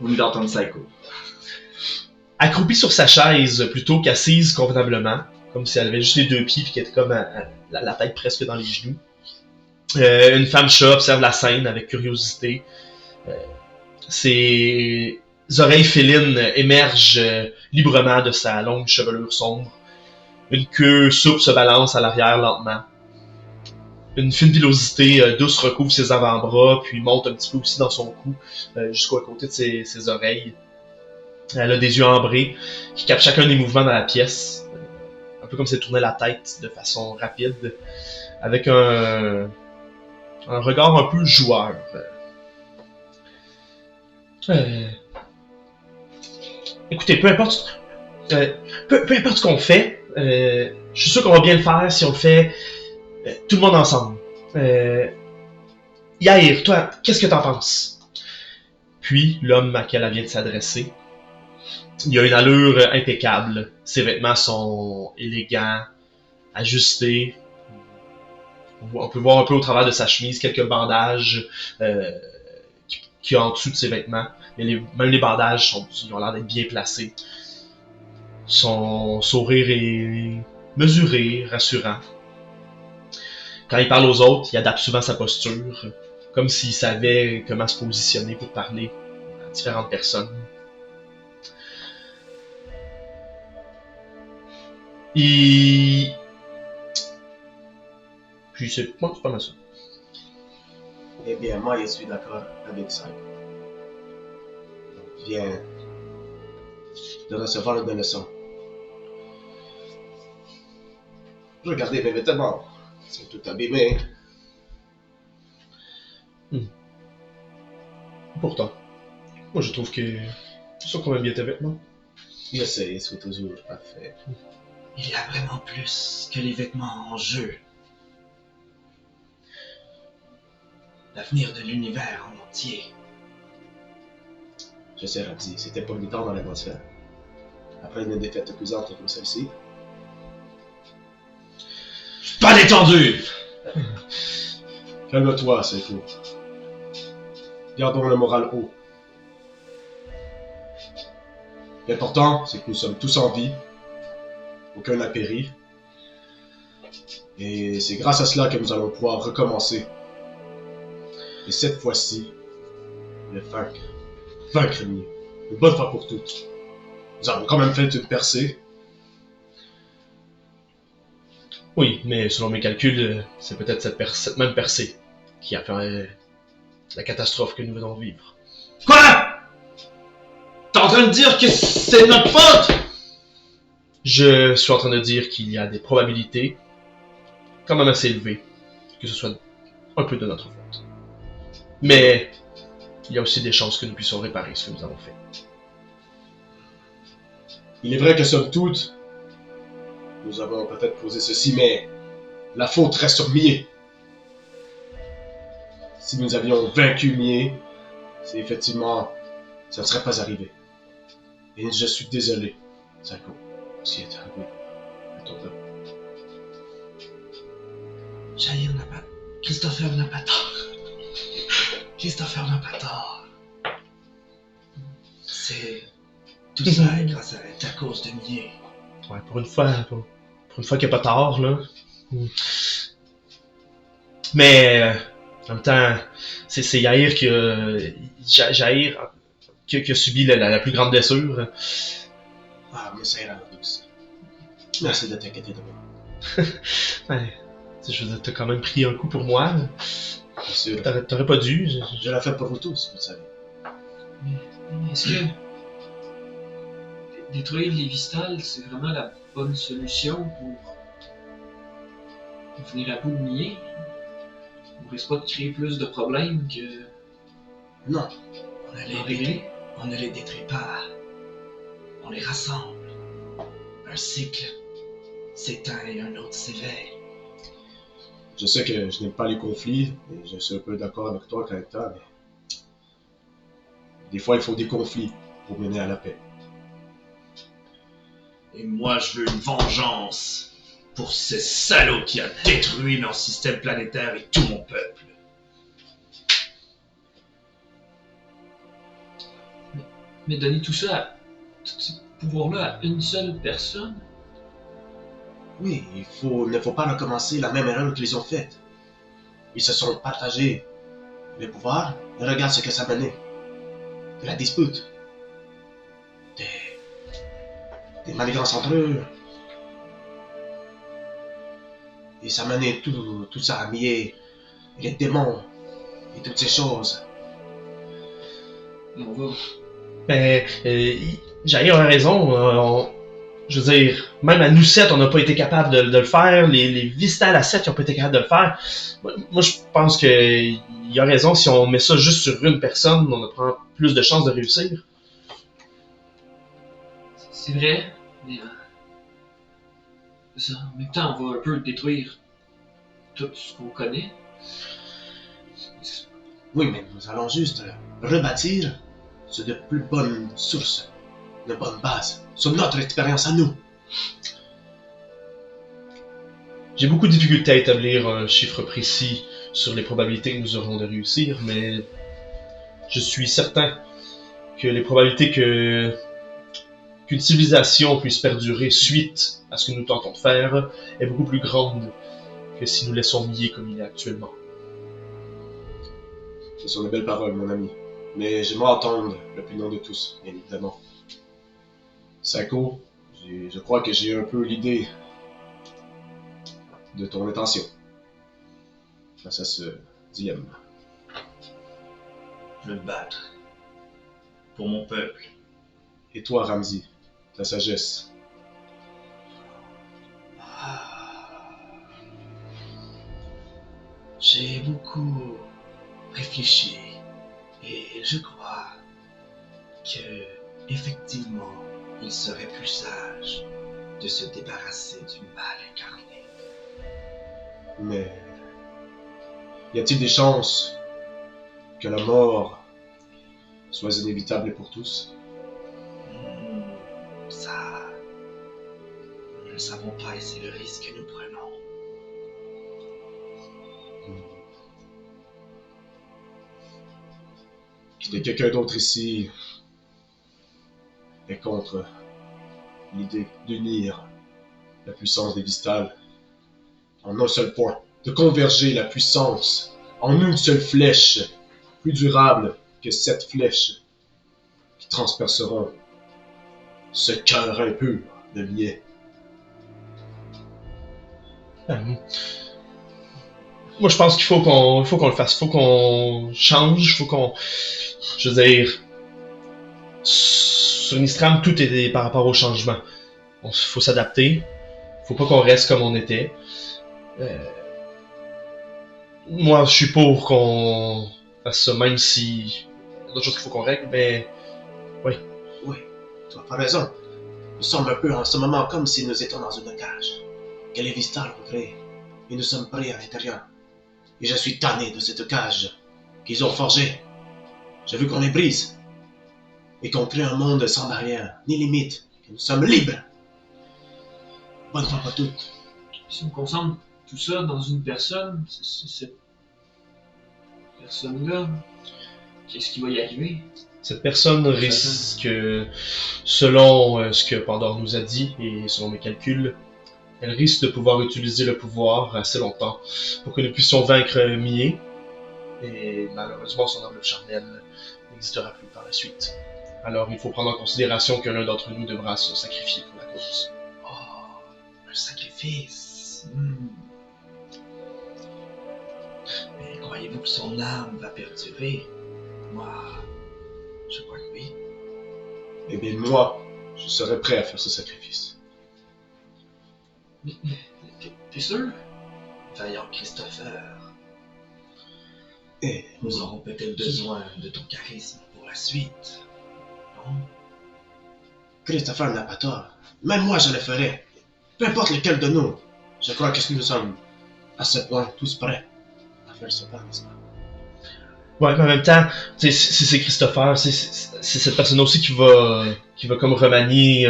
Vous venez d'entendre Psycho. Accroupie sur sa chaise plutôt qu'assise convenablement, comme si elle avait juste les 2 pieds et qu'elle était comme la tête presque dans les genoux. Une femme chat observe la scène avec curiosité. Ses oreilles félines émergent librement de sa longue chevelure sombre. Une queue souple se balance à l'arrière lentement. Une fine pilosité douce recouvre ses avant-bras, puis monte un petit peu aussi dans son cou, jusqu'à côté de ses oreilles. Elle a des yeux ambrés qui captent chacun des mouvements dans la pièce. Un peu comme si elle tournait la tête de façon rapide. Avec un regard un peu joueur. Écoutez, peu importe ce qu'on fait, je suis sûr qu'on va bien le faire si on le fait tout le monde ensemble. Yair, toi, qu'est-ce que t'en penses? Puis, l'homme à qui elle vient de s'adresser, il a une allure impeccable. Ses vêtements sont élégants, ajustés. On peut voir un peu au travers de sa chemise quelques bandages qu'il y a en dessous de ses vêtements. Mais même les bandages ils ont l'air d'être bien placés. Son sourire est mesuré, rassurant. Quand il parle aux autres, il adapte souvent sa posture, comme s'il savait comment se positionner pour parler à différentes personnes. Puis c'est pas mal ça. Eh bien, moi, je suis d'accord avec ça. Je viens de recevoir une leçon. Regardez mes vêtements. Ils sont tout abîmés. Pourtant, moi je trouve que ils sont quand même bien tes vêtements. Je sais, ils sont toujours parfaits. Il y a vraiment plus que les vêtements en jeu. L'avenir de l'univers en entier. Je sais, Ramsey, c'était pas longtemps dans l'atmosphère. Après une défaite cuisante comme celle-ci. Pas détendu! Calme-toi, c'est fou. Gardons le moral haut. L'important, c'est que nous sommes tous en vie. Aucun n'a péri. Et c'est grâce à cela que nous allons pouvoir recommencer. Et cette fois-ci, le vaincre. Vaincre mieux. Une bonne fois pour toutes. Nous avons quand même fait une percée. Oui, mais selon mes calculs, c'est peut-être cette même percée qui a fait la catastrophe que nous venons de vivre. Quoi? T'es en train de dire que c'est notre faute? Je suis en train de dire qu'il y a des probabilités quand même assez élevées que ce soit un peu de notre faute. Mais il y a aussi des chances que nous puissions réparer ce que nous avons fait. Il est vrai que somme toute, nous avons peut-être posé ceci, mais la faute reste sur Mie. Si nous avions vaincu Mie, c'est effectivement, ça ne serait pas arrivé. Et je suis désolé, Zako, ce qui est arrivé à ton peuple. Jair n'a pas... Christopher n'a pas tort. Christopher n'a pas tort. C'est... Tout ça est grâce à cause de Mie. Ouais, pour une fois qu'il n'y a pas tort, là. Mais, en même temps, c'est Yair qui a subi la plus grande blessure. Ah, mais ça ira aussi. Merci de t'inquiéter de moi. Ouais, je veux dire, t'as quand même pris un coup pour moi. Bien sûr, T'aurais pas dû. Je l'ai fait pour vous tous, vous savez. Mais est-ce que détruire les Vistales, c'est vraiment la bonne solution pour venir à bout de Mie? On risque pas de créer plus de problèmes que... Non, On ne les détruit pas. On les rassemble. Un cycle s'éteint et un autre s'éveille. je sais que je n'aime pas les conflits, et je suis un peu d'accord avec toi, Kaita, mais des fois il faut des conflits pour mener à la paix. Et moi, je veux une vengeance pour ce salaud qui a détruit leur système planétaire et tout mon peuple. Mais donner tout ça, tout ce pouvoir-là à une seule personne? oui, il ne faut pas recommencer la même erreur qu'ils ont faite. Ils se sont partagés le pouvoir, et regarde ce que ça menait. De la dispute. Des manigances entre eux. Et ça menait tout ça à Mie, et les démons, et toutes ces choses. Et on va Ben, Jair a raison. Je veux dire, même à nous 7, on n'a pas été capable de le faire. Les Vistal à 7, ils n'ont pas été capables de le faire. Moi, je pense qu'il a raison. Si on met ça juste sur une personne, on prend plus de chances de réussir. C'est vrai, mais c'est ça. En même temps, on va un peu détruire tout ce qu'on connaît. Oui, mais nous allons juste rebâtir sur de plus bonnes sources, de bonnes bases, sur notre expérience à nous. J'ai beaucoup de difficultés à établir un chiffre précis sur les probabilités que nous aurons de réussir, mais je suis certain que les probabilités qu'une civilisation puisse perdurer suite à ce que nous tentons de faire est beaucoup plus grande que si nous laissons Millet comme il est actuellement. Ce sont de belles paroles, mon ami. Mais j'aimerais entendre l'opinion de tous, bien évidemment. Sako, je crois que j'ai un peu l'idée de ton intention face à ce dilemme. Je vais me battre. Pour mon peuple. Et toi, Ramsey, ta sagesse. J'ai beaucoup réfléchi et je crois que, effectivement, il serait plus sage de se débarrasser du mal incarné. Mais y a-t-il des chances que la mort soit inévitable pour tous? Ça, nous ne le savons pas et c'est le risque que nous prenons. Est-ce que quelqu'un d'autre ici est contre l'idée d'unir la puissance des Vistales en un seul point, de converger la puissance en une seule flèche, plus durable que 7 flèches qui transperceront ce cœur impur de Millet? Moi, je pense qu'il faut qu'on le fasse. Faut qu'on change. Faut qu'on... Je veux dire... Sur Nistram, tout est par rapport au changement. Faut s'adapter. Faut pas qu'on reste comme on était. Moi, je suis pour qu'on fasse ça, même si... Il y a d'autres choses qu'il faut qu'on règle, mais... Oui, tu as pas raison. Nous sommes un peu en ce moment comme si nous étions dans une cage, que les Vistales ont créée, et nous sommes pris à l'intérieur. Et je suis tanné de cette cage qu'ils ont forgée. Je veux qu'on les brise, et qu'on crée un monde sans barrières, ni limites, que nous sommes libres. Bonne fois pour toutes. Si on concentre tout ça dans une personne, c'est cette personne-là, qu'est-ce qui va y arriver? Cette personne risque, selon ce que Pandore nous a dit, et selon mes calculs, elle risque de pouvoir utiliser le pouvoir assez longtemps pour que nous puissions vaincre Millet, et malheureusement son enveloppe charnelle n'existera plus par la suite. Alors il faut prendre en considération que l'un d'entre nous devra se sacrifier pour la cause. Oh, un sacrifice. Mais croyez-vous que son âme va perdurer? Moi, je crois que oui. Eh bien, moi, je serais prêt à faire ce sacrifice. Mais t'es sûr? Vaillant Christopher. Et nous aurons peut-être besoin de ton charisme pour la suite. Non? Christopher n'a pas tort. Même moi, je le ferais. Peu importe lequel de nous. Je crois que nous sommes à ce point tous prêts à faire ce pas, n'est-ce pas? Ouais, mais en même temps, c'est Christopher, c'est cette personne aussi qui va comme remanier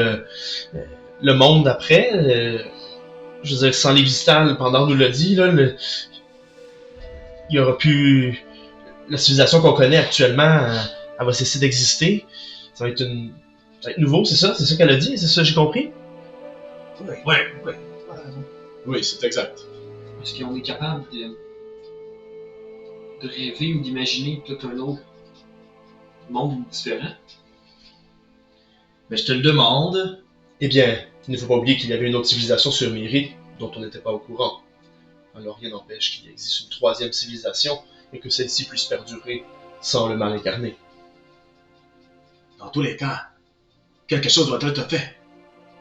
le monde après. Je veux dire, sans les Vistales, Pandore nous l'a dit, là, il y aura plus... La civilisation qu'on connaît actuellement, elle va cesser d'exister. Ça va être nouveau, c'est ça? C'est ça qu'elle a dit? C'est ça que j'ai compris? Oui. Oui, c'est exact. Est-ce qu'on est capable de rêver ou d'imaginer tout un autre monde différent? Mais je te le demande. Eh bien, il ne faut pas oublier qu'il y avait une autre civilisation sur Miri dont on n'était pas au courant. Alors rien n'empêche qu'il existe une troisième civilisation et que celle-ci puisse perdurer sans le mal incarné. Dans tous les cas, quelque chose doit être fait.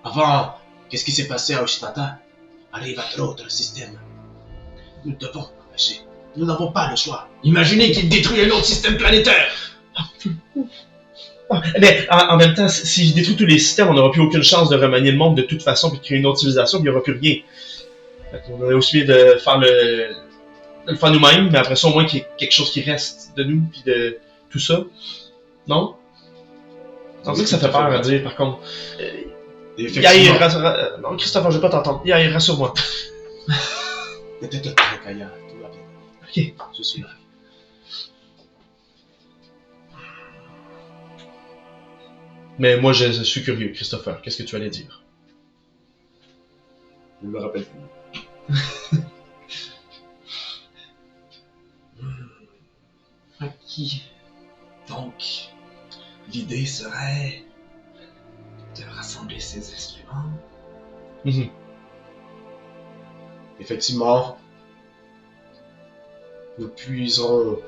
Avant que ce qui s'est passé à Oshinata arrive à d'autres systèmes. Nous devons l'empêcher. Nous n'avons pas le choix. Imaginez qu'il détruit un autre système planétaire. Mais en même temps, si je détruis tous les systèmes, on n'aura plus aucune chance de remanier le monde de toute façon, puis de créer une autre civilisation, puis il n'y aura plus rien. On aurait aussi bien de faire de le faire nous-mêmes, mais après ça, au moins qu'il y ait quelque chose qui reste de nous, puis de tout ça. Non? On dit que ça fait peur à dire, par contre. Effectivement. Non, Christopher, je vais pas t'entendre. Yair, rassure-moi. Ne t'inquiète pas, Kaya. Tout va bien. Ok. Je suis là. Mais moi, je suis curieux, Christopher. Qu'est-ce que tu allais dire? Je ne me rappelle plus. Ok. Donc, l'idée serait de rassembler ces instruments. Mhm. Effectivement, nous puiserons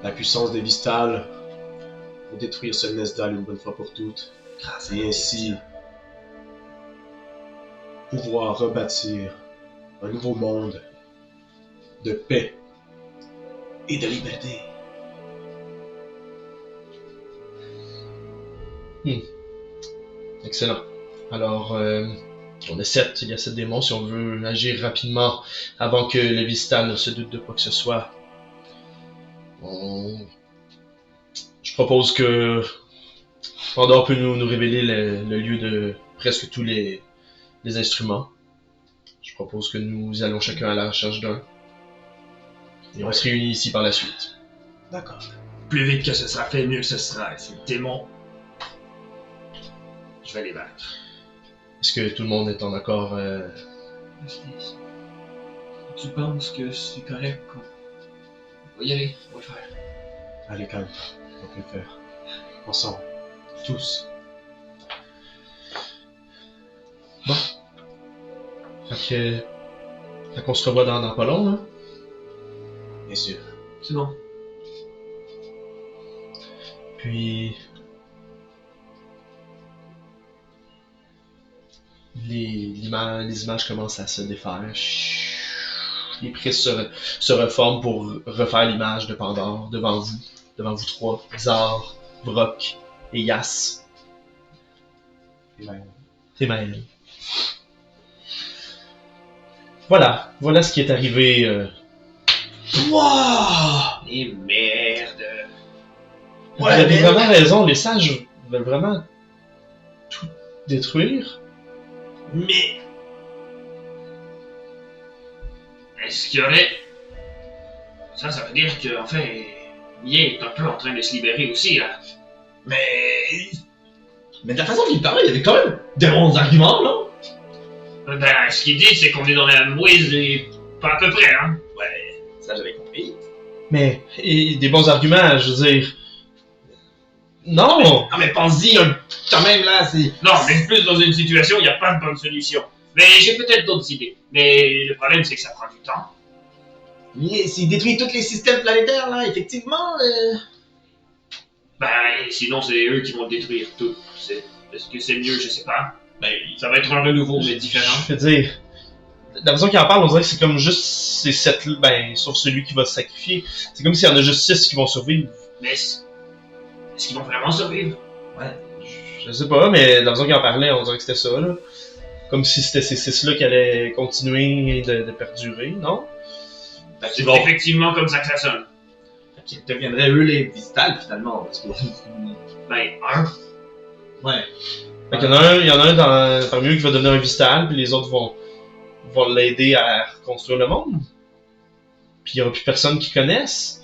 la puissance des Vistales pour détruire ce Nesdal une bonne fois pour toutes, Grâce à et ainsi pouvoir rebâtir un nouveau monde de paix. Et de liberté. Excellent. Alors, il y a 7 démons. Si on veut agir rapidement avant que le Vistal ne se doute de quoi que ce soit, je propose que Pandore peut nous révéler le lieu de presque tous les instruments. Je propose que nous allons chacun à la recherche d'un. Et on se réunit ici par la suite. D'accord. Plus vite que ce sera fait, mieux que ce sera. Et ces démons, je vais les battre. Est-ce que tout le monde est en accord? Tu penses que c'est correct qu'on va y aller, on va le faire. Allez, calme, on peut le faire. Ensemble, tous. Fait qu'on se revoit dans pas long, là. Bien sûr. C'est bon. Puis... les images commencent à se défaire. Les prises se reforment pour refaire l'image de Pandore devant vous trois, Xar, Vrock et Yas. Et Maël. Voilà ce qui est arrivé. Wouah! Et merde. Vous avez vraiment raison, les sages veulent vraiment tout détruire. Mais Est-ce qu'il y aurait... Ça veut dire que, enfin, Mie est un peu en train de se libérer aussi, là. Mais de la façon qu'il parlait, il y avait quand même des bons arguments, non? Ben, ce qu'il dit, c'est qu'on est dans la mouise et pas à peu près, hein. Ouais, ça j'avais compris. Mais, et des bons arguments, je veux dire... Non! Ah mais pense-y, quand même là, c'est... Non, mais plus dans une situation où il n'y a pas de bonne solution. Mais j'ai peut-être d'autres idées. Mais le problème, c'est que ça prend du temps. Mais s'il détruit tous les systèmes planétaires là, effectivement... Ben, sinon, c'est eux qui vont le détruire tout. Est-ce que c'est mieux? Je sais pas. Ben, ça va être un renouveau, mais différent. Je veux dire... La façon qu'il en parle, on dirait que c'est comme juste ces 7... Ben, sauf celui qui va se sacrifier. C'est comme s'il y en a juste 6 qui vont survivre. Mais est-ce qu'ils vont vraiment survivre? Je sais pas, mais la façon qu'il en parlait, on dirait que c'était ça, là. Comme si c'était ces 6-là qui allaient continuer de perdurer, non? C'est effectivement comme ça que ça sonne. Qui deviendraient eux les Vistales finalement, parce que... Ben, un. Ouais. Fait qu'il y en a un parmi eux qui va devenir un Vistal, puis les autres vont l'aider à reconstruire le monde. Puis il y aura plus personne qui connaisse.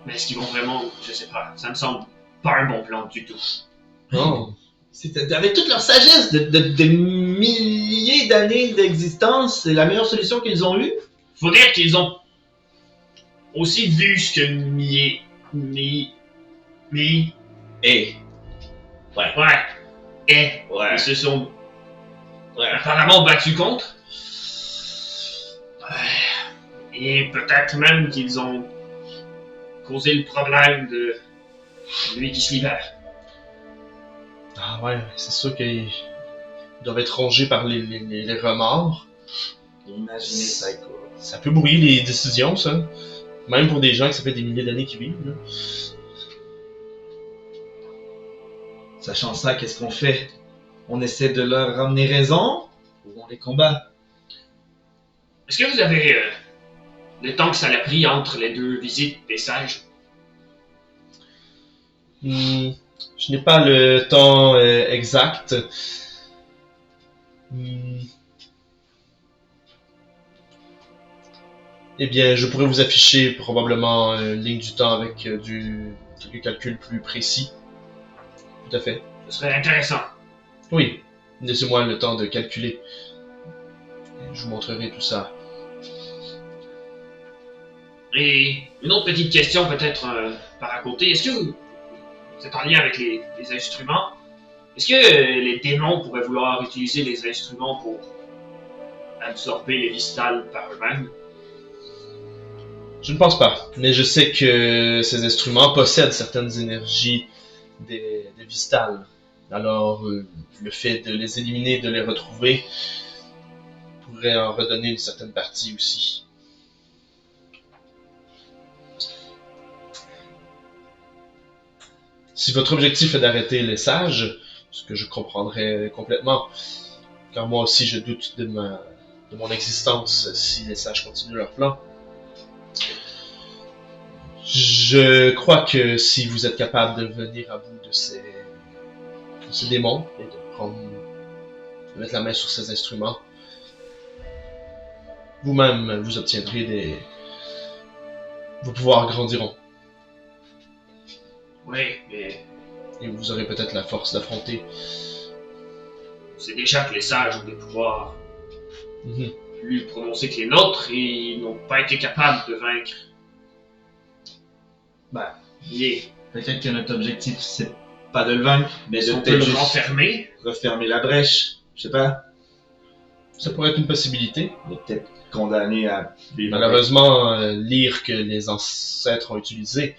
Mais est-ce qu'ils vont vraiment... Je sais pas. Ça me semble pas un bon plan du tout. Non. Avec toute leur sagesse de milliers d'années d'existence, c'est la meilleure solution qu'ils ont eue. Faut dire qu'ils ont aussi vu ce que Mie... Et... Ouais. Ouais. Ils se sont apparemment battus contre. Et peut-être même qu'ils ont causé le problème de lui qui se libère. Ah ouais, c'est sûr qu'ils doivent être rongés par les remords. Imaginez ça, quoi. Ça peut brouiller les décisions, ça. Même pour des gens qui ça fait des milliers d'années qu'ils vivent. Là. Sachant ça, qu'est-ce qu'on fait? On essaie de leur ramener raison ou on les combat? Est-ce que vous avez le temps que ça a pris entre les deux visites des sages? Je n'ai pas le temps exact. Eh bien, je pourrais vous afficher probablement une ligne du temps avec quelques calculs plus précis. Tout à fait. Ce serait intéressant. Oui, laissez-moi le temps de calculer. Je vous montrerai tout ça. Et une autre petite question peut-être par à côté. Est-ce que vous êtes en lien avec les instruments? Est-ce que les démons pourraient vouloir utiliser les instruments pour absorber les vistales par eux-mêmes? Je ne pense pas, mais je sais que ces instruments possèdent certaines énergies des Vistales. Alors, le fait de les éliminer, de les retrouver, pourrait en redonner une certaine partie aussi. Si votre objectif est d'arrêter les sages, ce que je comprendrais complètement, car moi aussi je doute de mon existence si les sages continuent leur plan. Je crois que si vous êtes capable de venir à bout de ces démons et de mettre la main sur ces instruments, vous-même vous obtiendrez vos pouvoirs grandiront Oui, mais et vous aurez peut-être la force d'affronter. c'est déjà que les sages ont des pouvoirs Mhm. plus prononcés que les nôtres et ils n'ont pas été capables de vaincre. Bah, Yeah. peut-être que notre objectif, c'est pas de le vaincre, mais Est-ce de qu'on peut peut-être le juste renfermer? refermer la brèche. Je sais pas. Ça pourrait être une possibilité. On est peut-être condamné à vivre. Malheureusement, l'ire que les ancêtres ont utilisé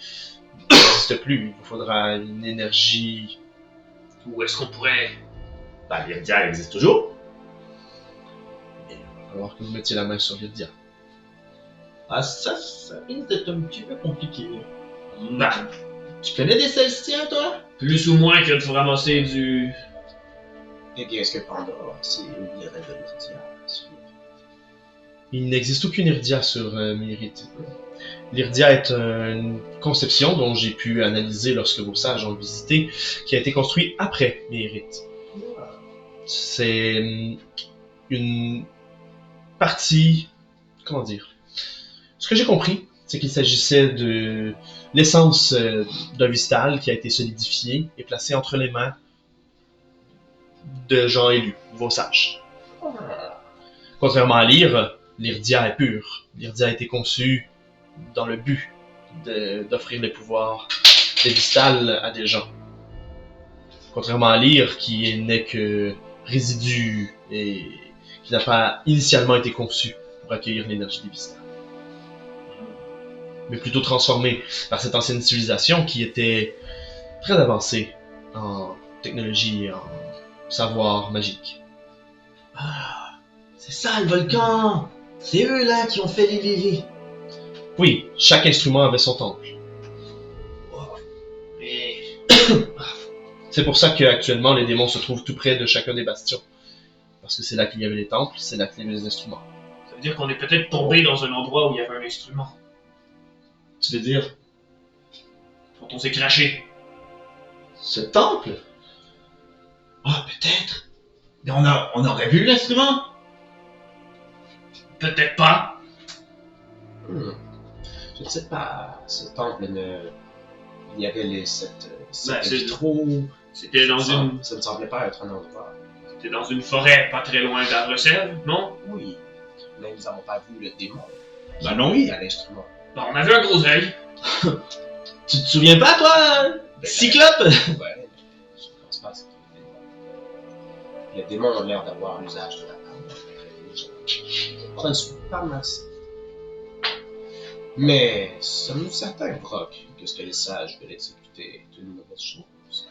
n'existe plus. Il vous faudra une énergie. Ou est-ce qu'on pourrait... Bah, l'Irdia existe toujours. Il va falloir que vous mettiez la main sur l'Irdia. Ah, ça risque d'être un petit peu compliqué. Ben, Tu connais des Celestiens, toi? plus ou moins que de ramasser du... Eh bien, est-ce que Pandora, c'est où il y aurait de l'Irdia? Il n'existe aucune Irdia sur Mérite. L'Irdia est une conception dont j'ai pu analyser lorsque vos sages ont visité, qui a été construit après Mérite. C'est une partie... Comment dire? Ce que j'ai compris, c'est qu'il s'agissait de l'essence d'un Vistal qui a été solidifié et placé entre les mains de gens élus, vos sages. Contrairement à l'Ir, l'Irdia est pure. L'Irdia a été conçu dans le but d'offrir les pouvoirs des Vistales à des gens. Contrairement à l'Ir, qui n'est que résidu et qui n'a pas initialement été conçu pour accueillir l'énergie des Vistales, mais plutôt transformé par cette ancienne civilisation qui était très avancée en technologie et en savoir magique. Ah, c'est ça le volcan! C'est eux là qui ont fait les. Oui, chaque instrument avait son temple. Mais... C'est pour ça qu'actuellement les démons se trouvent tout près de chacun des bastions. Parce que c'est là qu'il y avait les temples, c'est là qu'il y avait les instruments. Ça veut dire qu'on est peut-être tombé dans un endroit où il y avait un instrument. Tu veux dire, Quand on s'est craché. ce temple? Ah, peut-être. Mais on aurait vu l'instrument? Peut-être pas. Je ne sais pas, ce temple il y avait cette Ben, c'est- vitraux. C'était dans une... Ça ne semblait pas être un endroit. C'était dans une forêt pas très loin d'Arbre-Sèvres, non? Oui, mais nous n'avons pas vu le démon. Ben non, Oui, à l'instrument. Ben, on avait un gros œil. Tu te souviens pas, toi? Cyclope? Ouais, mais je ne pense pas que c'était le démon. Les démons ont l'air d'avoir l'usage de la parole. Je ne suis pas massé. Mais sommes-nous certains, Brock, que ce que les sages veulent exécuter est une mauvaise chose?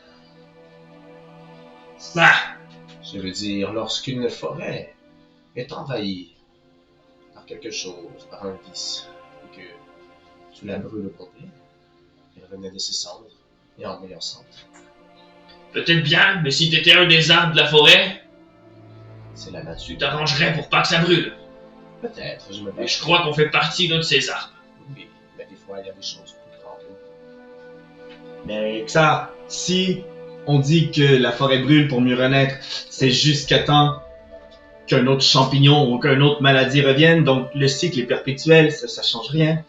Bah, Je veux dire, lorsqu'une forêt est envahie par quelque chose, par un vice, et que tu la brûles au complet, elle revenait de ses cendres, et en meilleure santé. peut-être bien, mais si t'étais un des arbres de la forêt, C'est la tu nature. t'arrangerais pour pas que ça brûle. Peut-être, je me Mais je bats. crois qu'on fait partie d'un de ces arbres. Oui, mais des fois, il y a des choses plus grandes que nous. Mais ça, si on dit que la forêt brûle pour mieux renaître, c'est jusqu'à temps qu'un autre champignon ou qu'une autre maladie revienne, donc le cycle est perpétuel, ça change rien.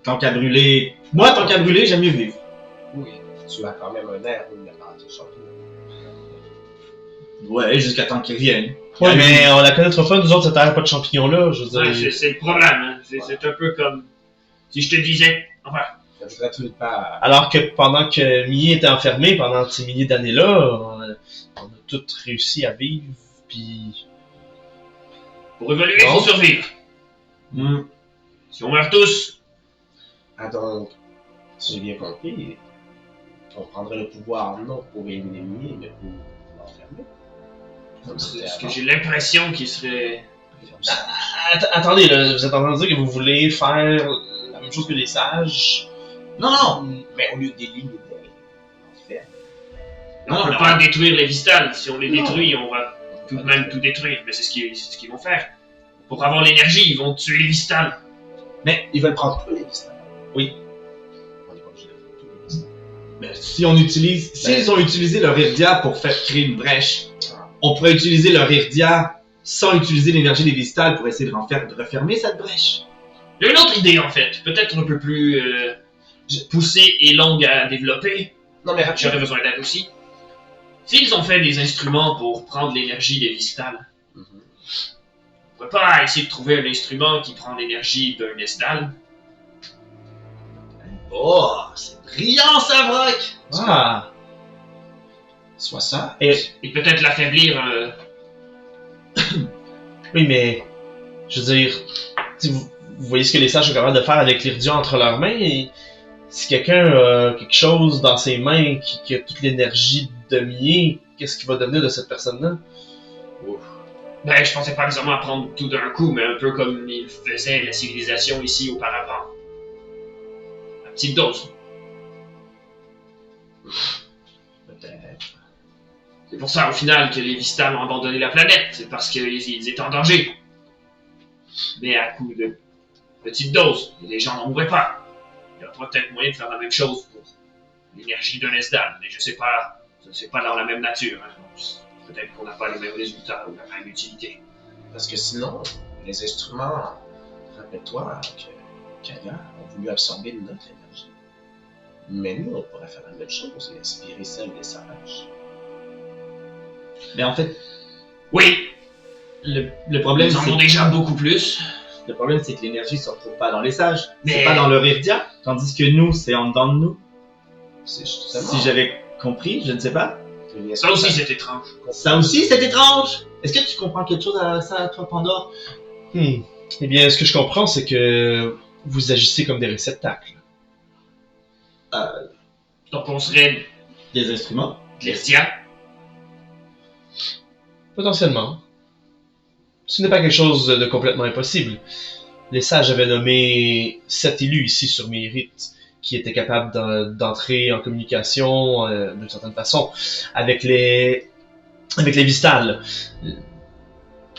Tant qu'à brûler... Moi, tant qu'à brûler, j'aime mieux vivre. Oui, tu as quand même un air où il n'y a pas de champignon. Ouais, jusqu'à temps qu'ils reviennent. Ouais, mais on la connaîtra pas, nous autres, cette terre pas de champignons-là. Je veux Ouais, dire. c'est le problème, hein. C'est un peu comme si je te disais. Enfin, Je ne voudrais tout pas. Alors que pendant que Millie était enfermé, pendant ces milliers d'années-là, on a tous réussi à vivre, puis... pour évoluer, il faut survivre. Hmm. Si on meurt tous, Ah donc, si j'ai bien compris, on prendrait le pouvoir non pour éliminer Millie, mais pour l'enfermer. Comme c'était c'est ce que avant. j'ai l'impression qu'il serait. Comme ça. Attendez, là, vous êtes en train de dire que vous voulez faire la même chose que les sages? Non, non! Mais au lieu d'éliminer, en fait, On Non, peut mais pas on- détruire les Vistales. Si on les Non. détruit, on va tout de même tout détruire. Mais c'est ce qu'ils vont faire. Pour avoir l'énergie, ils vont tuer les Vistales. ils veulent prendre tous les Vistales. Oui. On n'est pas obligé de faire tous les Vistales. Mais si on utilise... S'ils ont utilisé leur Irdia pour faire créer une brèche, on pourrait utiliser leur Irdia sans utiliser l'énergie des Vistales pour essayer de refermer cette brèche. Il y a une autre idée en fait, peut-être un peu plus poussée et longue à développer. Non, mais J'aurais besoin d'aide aussi. S'ils ont fait des instruments pour prendre l'énergie des Vistales, Mhm. on pourrait pas essayer de trouver un instrument qui prend l'énergie d'un Estal. Oh, c'est brillant ça, Vrock! Ah! Soit ça. Et, Et peut-être l'affaiblir. oui, mais... Je veux dire... si vous voyez ce que les sages sont capables de faire avec l'Irdia entre leurs mains, et si quelqu'un a quelque chose dans ses mains qui a toute l'énergie de Millie, qu'est-ce qui va devenir de cette personne-là? Ben, je pensais pas nécessairement à prendre tout d'un coup, mais un peu comme il faisait la civilisation ici auparavant. À petite dose. Peut-être. C'est pour ça, au final, que les Vistales ont abandonné la planète. C'est parce qu'ils étaient en danger. Mais à coup de petite dose, et les gens n'en mourraient pas. Il y a peut-être moyen de faire la même chose pour l'énergie d'un Esdal, mais je sais pas, c'est pas dans la même nature. Hein. Peut-être qu'on n'a pas les mêmes résultats ou la même utilité. Parce que sinon, les instruments, rappelle-toi que Kaya a voulu absorber notre énergie. Mais nous, on pourrait faire la même chose et inspirer celle des sages. Mais en fait, Oui, le problème, ils en ont déjà beaucoup plus. le problème, c'est que l'énergie se retrouve pas dans les sages. Mais- C'est pas dans leur Irdia, tandis que nous, c'est en dedans de nous. C'est justement. Si j'avais compris, je ne sais pas. Ça aussi, c'est étrange. Ça aussi, c'est étrange! Est-ce que tu comprends quelque chose à ça, toi, Pandore? Eh bien, ce que je comprends, c'est que vous agissez comme des réceptacles. Donc on serait Des instruments? de l'Estia. Potentiellement. Ce n'est pas quelque chose de complètement impossible. Les sages avaient nommé 7 élus ici sur Mérite qui étaient capables d'entrer en communication d'une certaine façon avec les Vistales.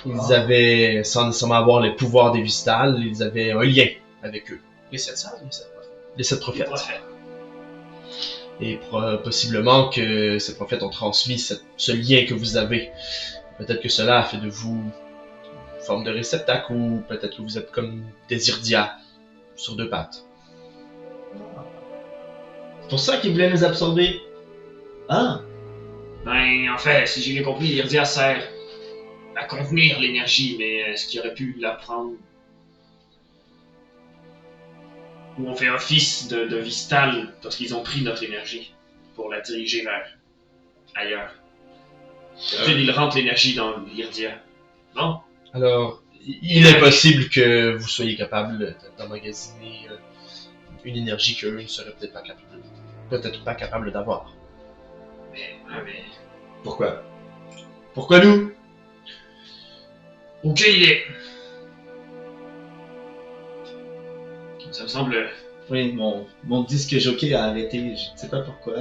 Ils avaient, sans nécessairement avoir les pouvoirs des Vistales, ils avaient un lien avec eux, Les sept sages, les sept prophètes. les 7 Les prophètes. prophètes. Et possiblement que ces prophètes ont transmis ce lien que vous avez. Peut-être que cela a fait de vous une forme de réceptacle, ou peut-être que vous êtes comme des Irdia sur 2 pattes. C'est pour ça qu'ils voulaient nous absorber. Ah! Ben, en fait, si j'ai bien compris, l'Irdia sert à contenir l'énergie, mais est-ce qu'il aurait pu la prendre? Ou on fait office de Vistal parce qu'ils ont pris notre énergie pour la diriger vers ailleurs. Peut-être ils rentrent l'énergie dans l'Irdia. Non? Alors, il est possible que vous soyez capable d'emmagasiner une énergie qu'eux ne seraient peut-être pas capables d'avoir. Mais Pourquoi? Pourquoi nous? Aucune idée. Ça me semble... Oui, mon disque jockey a arrêté, je ne sais pas pourquoi.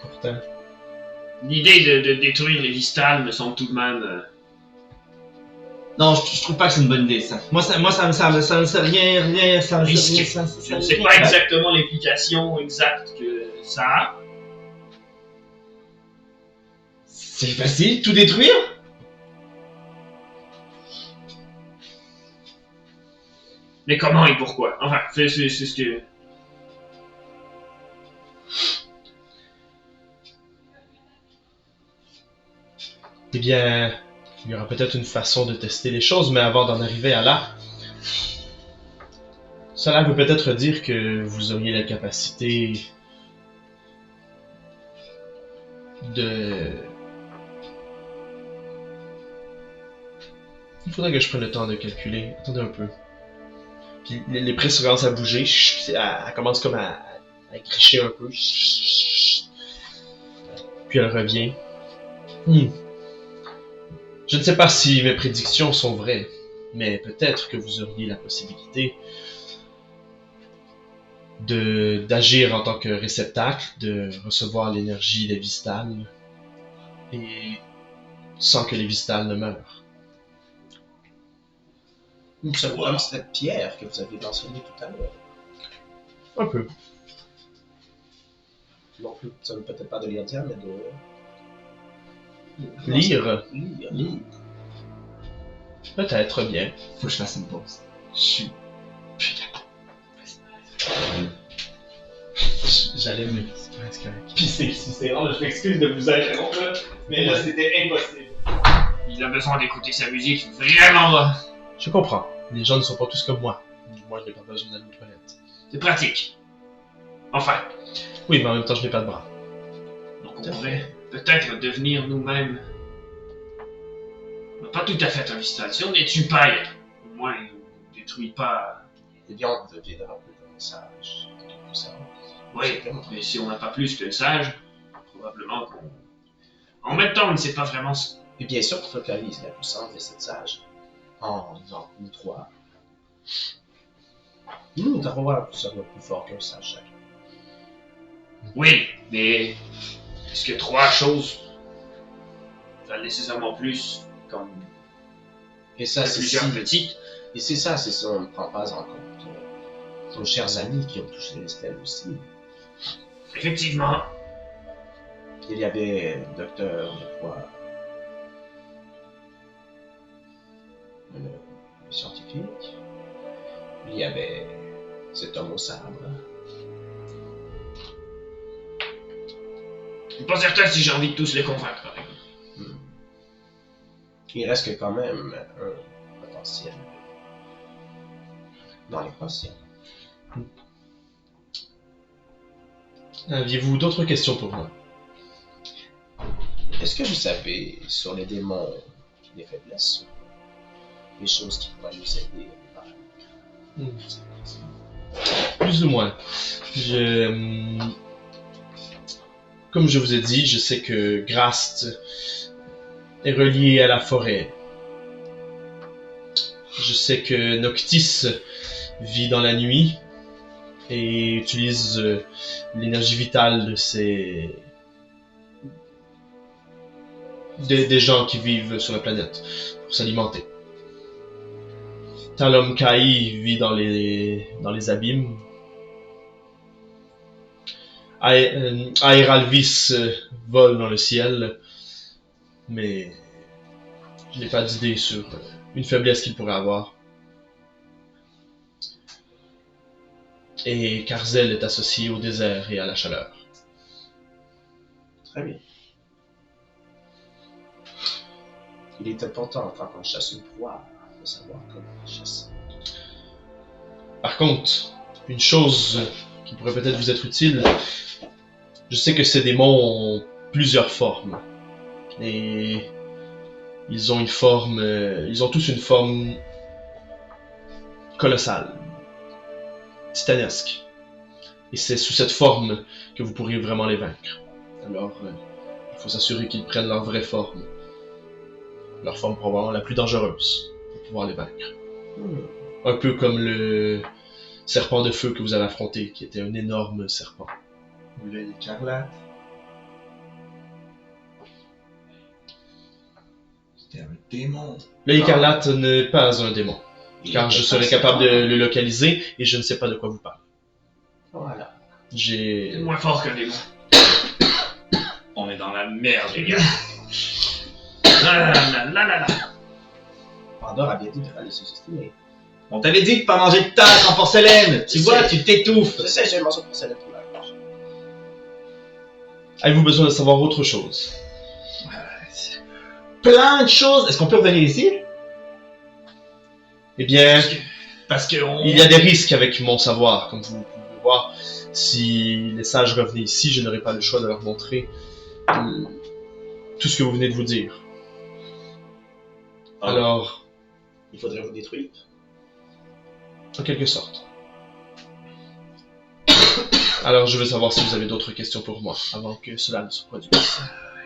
Pourtant. L'idée de détruire les Vistales me semble tout de même... Non, je trouve pas que c'est une bonne idée, ça. Moi, ça me sert rien, ça me Risqué. sert rien, Je ne sais pas exactement l'implication exacte que ça a. C'est facile, tout détruire? Mais comment et pourquoi? Enfin, c'est ce que... Eh bien, il y aura peut-être une façon de tester les choses, mais avant d'en arriver à là, cela veut peut-être dire que vous auriez la capacité de... Il faudrait que je prenne le temps de calculer. Attendez un peu. Puis les presses commencent à bouger. Elle commence comme à gricher un peu. Puis elle revient. Je ne sais pas si mes prédictions sont vraies, mais peut-être que vous auriez la possibilité d'agir en tant que réceptacle, de recevoir l'énergie des Vistales, et sans que les Vistales ne meurent. C'est comme cette pierre que vous avez mentionnée tout à l'heure. Un peu. Non plus, ça ne veut peut-être pas de lire mais de... Lire? Lire. Peut-être bien. Faut que je fasse une pause. Je suis... J'allais me pisser si c'est rare, je m'excuse de vous interrompre, mais là c'était impossible. Il a besoin d'écouter sa musique vraiment bas. Je comprends. Les gens ne sont pas tous comme moi. Moi, je n'ai pas besoin d'aller aux toilettes. C'est pratique. Enfin, Oui, mais en même temps, je n'ai pas de bras. donc on pourrait peut-être devenir nous-mêmes... Pas tout à fait un Vistal. Si on ne les tue pas, au moins on ne détruit pas... Eh bien, on deviendra plus comme un sage. Plus ça. Oui, mais si on n'a pas plus que le sage, probablement qu'on... En même temps, on ne sait pas vraiment ce... Et bien sûr, qu'il focalise la puissance de cette sage. En disant, nous trois. Nous devons avoir un cerveau plus fort qu'un sage chacun. Oui, mais... Est-ce que 3 choses valent nécessairement plus comme Et ça, c'est plusieurs si... petites? Et c'est ça, c'est ça, on ne prend pas en compte nos chers amis qui ont touché les stèles aussi. Effectivement. Il y avait le docteur, je crois, le scientifique. Il y avait cet homme au sabre. Je suis pas certain si j'ai envie de tous les convaincre, par exemple. Il reste que quand même un potentiel dans l'équation. Aviez-vous d'autres questions pour moi? Est-ce que vous savez sur les démons des faiblesses, des choses qui pourraient nous aider à les vaincre? Plus ou moins. Comme je vous ai dit, je sais que Grast est relié à la forêt. Je sais que Noctis vit dans la nuit et utilise l'énergie vitale de des gens qui vivent sur la planète pour s'alimenter. Talom Kai vit dans les abîmes. Aeralvis vole dans le ciel, mais je n'ai pas d'idée sur une faiblesse qu'il pourrait avoir. Et Karzel est associé au désert et à la chaleur. Très bien. Il est important quand on chasse une proie de savoir comment la chasser. Par contre, une chose qui pourrait peut-être vous être utile, je sais que ces démons ont plusieurs formes. Et ils ont tous une forme colossale, titanesque. Et c'est sous cette forme que vous pourriez vraiment les vaincre. Alors, Il faut s'assurer qu'ils prennent leur vraie forme. Leur forme probablement la plus dangereuse pour pouvoir les vaincre. Un peu comme le serpent de feu que vous avez affronté, qui était un énorme serpent. Ou l'œil écarlate. C'était un démon. L'œil écarlate n'est pas un démon, car je serais capable de le localiser et je ne sais pas de quoi vous parlez. Voilà. C'est J'ai... moins fort qu'un démon. On est dans la merde, les gars. Ah là là là là. Pandore a bien dit de pas les sous-estimer. On t'avait dit de pas manger de tasse en porcelaine. Tu Je vois, sais. tu t'étouffes. Je sais, j'ai un morceau de porcelaine pour la Avez-vous besoin de savoir autre chose? Plein de choses. Est-ce qu'on peut revenir ici? Eh bien, Parce que on... il y a des risques avec mon savoir, comme vous pouvez voir. Si les sages revenaient ici, je n'aurais pas le choix de leur montrer tout ce que vous venez de vous dire. Ah. Alors, Il faudrait vous détruire. en quelque sorte. Alors, je veux savoir si vous avez d'autres questions pour moi, avant que cela ne se produise.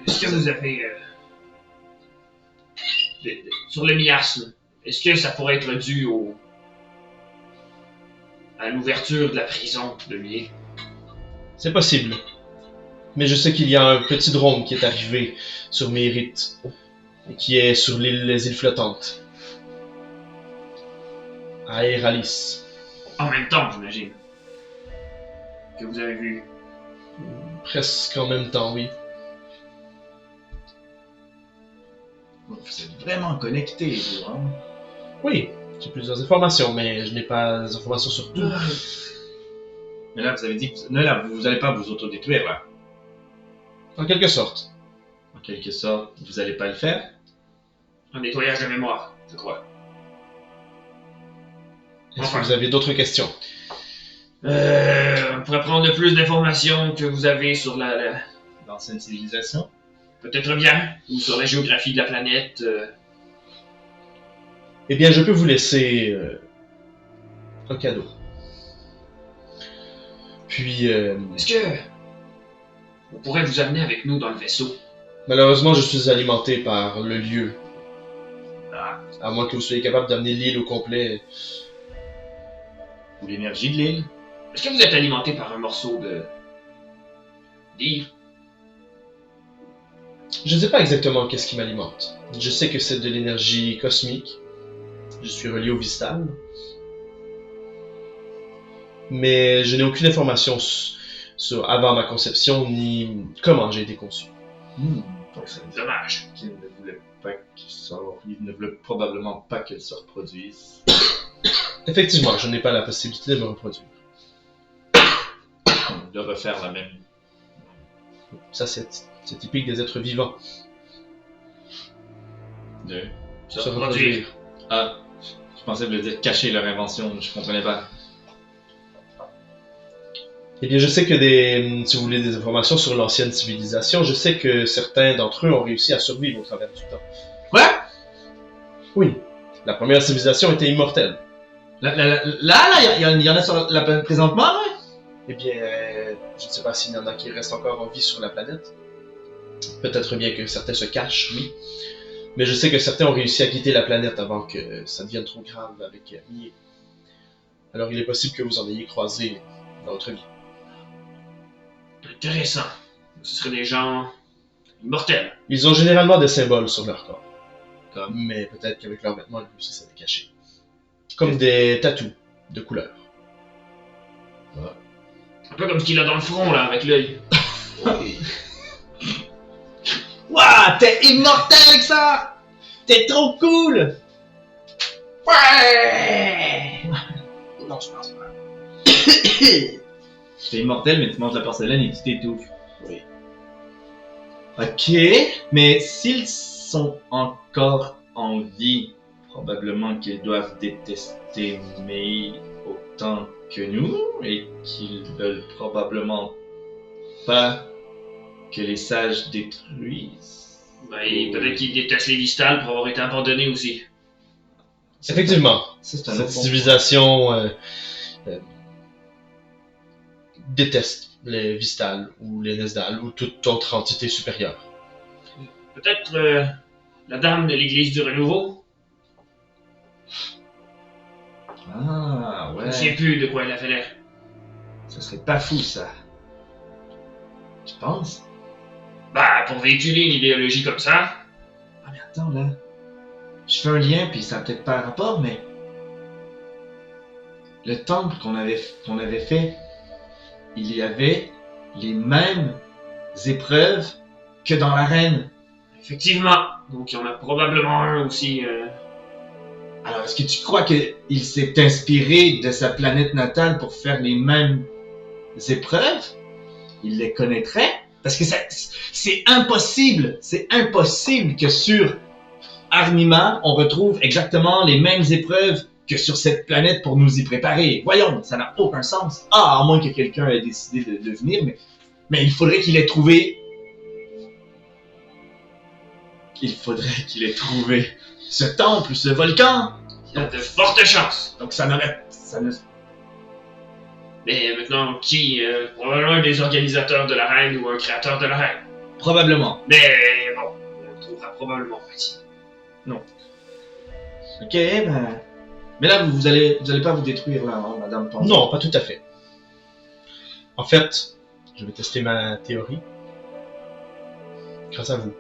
Est-ce que vous avez... sur le miasme, est-ce que ça pourrait être dû à l'ouverture de la prison de Mier? C'est possible. Mais je sais qu'il y a un petit drone qui est arrivé sur Mérite, et qui est sur les îles flottantes. À Eralis. En même temps, j'imagine. Que vous avez vu. Presque en même temps, oui. Vous êtes vraiment connectés, vous, hein? Oui, j'ai plusieurs informations, mais je n'ai pas des informations sur tout. Mais là, vous avez dit que vous allez pas vous autodétruire, là. En quelque sorte. En quelque sorte, vous allez pas le faire? Un nettoyage de mémoire, je crois. Est-ce Enfin. que vous avez d'autres questions? On pourrait prendre plus d'informations que vous avez sur L'ancienne civilisation? peut-être bien, ou sur la géographie de la planète. Eh bien, je peux vous laisser un cadeau. Puis, Est-ce que on pourrait vous amener avec nous dans le vaisseau? malheureusement, je suis alimenté par le lieu. Ah. À moins que vous soyez capable d'amener l'île au complet. Ou l'énergie de l'île? Est-ce que vous êtes alimenté par un morceau de... d'ire? Je ne sais pas exactement qu'est-ce qui m'alimente. Je sais que c'est de l'énergie cosmique. Je suis relié au Vistal. Mais je n'ai aucune information sur avant ma conception, ni comment j'ai été conçu. Donc ça veut dire Dommage. qu'il ne voulait pas qu'il sorte. Il ne voulait probablement pas qu'elle se reproduise. Effectivement, je n'ai pas la possibilité de me reproduire. De refaire la même. Ça, c'est typique des êtres vivants. De... Se reproduire. Ah, je pensais vous le dire cacher leur invention, je comprenais pas. Eh bien, je sais que si vous voulez des informations sur l'ancienne civilisation, je sais que certains d'entre eux ont réussi à survivre au travers du temps. Quoi? Oui, la première civilisation était immortelle. Là, il y en a sur la planète présentement, là? Eh bien, je ne sais pas s'il y en a qui restent encore en vie sur la planète. Peut-être bien que certains se cachent, oui. Mais je sais que certains ont réussi à quitter la planète avant que ça devienne trop grave avec Mier. Alors il est possible que vous en ayez croisé dans votre vie. Intéressant. Ce seraient des gens immortels. Ils ont généralement des symboles sur leur corps. Comme? Mais peut-être qu'avec leurs vêtements, ils réussissent à les cacher. Comme des tatous de couleur. Un peu comme ce qu'il a dans le front, là, avec l'œil. Oui. Waouh, t'es immortel avec ça! T'es trop cool! Ouais! Non, je pense pas. T'es immortel, mais tu manges la porcelaine et tu t'étouffes. Oui. Ok, mais s'ils sont encore en vie, probablement qu'ils doivent détester Mei autant que nous, et qu'ils veulent probablement pas que les sages détruisent. Ben, et peut-être qu'ils détestent les Vistales pour avoir été abandonnés aussi. Effectivement, Ça, c'est un cette autre point. civilisation déteste les Vistales ou les Nesdal ou toute autre entité supérieure. peut-être la dame de l'église du renouveau. Ah, Je ouais. ne sais plus de quoi elle avait l'air. Ça serait pas fou, ça. Tu penses? Bah, pour véhiculer une idéologie comme ça, Ah, mais attends, là. Je fais un lien, puis ça a peut-être pas rapport, mais... Le temple qu'on avait fait, il y avait les mêmes épreuves que dans l'arène. effectivement. Donc, il y en a probablement un aussi. Alors, est-ce que tu crois qu'il s'est inspiré de sa planète natale pour faire les mêmes épreuves? Il les connaîtrait? Parce que c'est impossible que sur Arnima, on retrouve exactement les mêmes épreuves que sur cette planète pour nous y préparer. Voyons, ça n'a aucun sens. Ah, à moins que quelqu'un ait décidé de venir, mais il faudrait qu'il ait trouvé... Il faudrait qu'il ait trouvé ce temple, ce volcan. Il y a de fortes chances. Donc ça ne... Mais maintenant, qui probablement un des organisateurs de la reine ou un créateur de la reine. Probablement. Mais bon, on le trouvera probablement pas ici. Ok, ben... Mais là, vous allez pas vous détruire, là, hein, Madame Panda. Non, pas tout à fait. En fait, je vais tester ma théorie. Grâce à vous.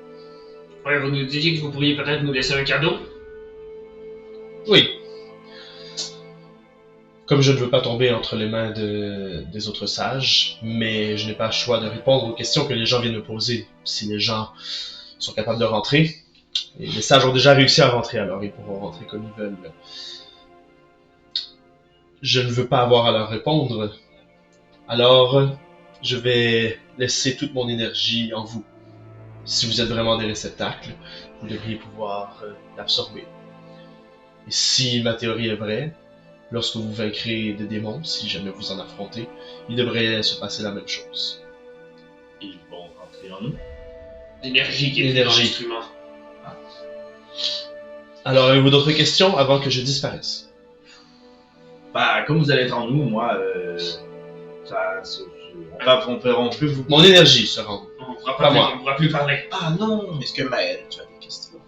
Ouais, vous nous disiez que vous pourriez peut-être nous laisser un cadeau. Oui. Comme je ne veux pas tomber entre les mains des autres sages, mais je n'ai pas le choix de répondre aux questions que les gens viennent me poser. Si les gens sont capables de rentrer, et les sages ont déjà réussi à rentrer, alors ils pourront rentrer comme ils veulent. Je ne veux pas avoir à leur répondre, alors je vais laisser toute mon énergie en vous. Si vous êtes vraiment des réceptacles, vous devriez pouvoir l'absorber. Et si ma théorie est vraie, lorsque vous vaincrez des démons, si jamais vous en affrontez, il devrait se passer la même chose. Ils vont rentrer en nous. L'énergie qui est dans L'énergie. l'instrument. Alors, avez-vous d'autres questions avant que je disparaisse? Bah, comme vous allez être en nous, moi, on peut vous... Mon énergie se rend. On pourra Pas moi. on pourra plus parler. Ah non! Est-ce que Maël, tu as des questions?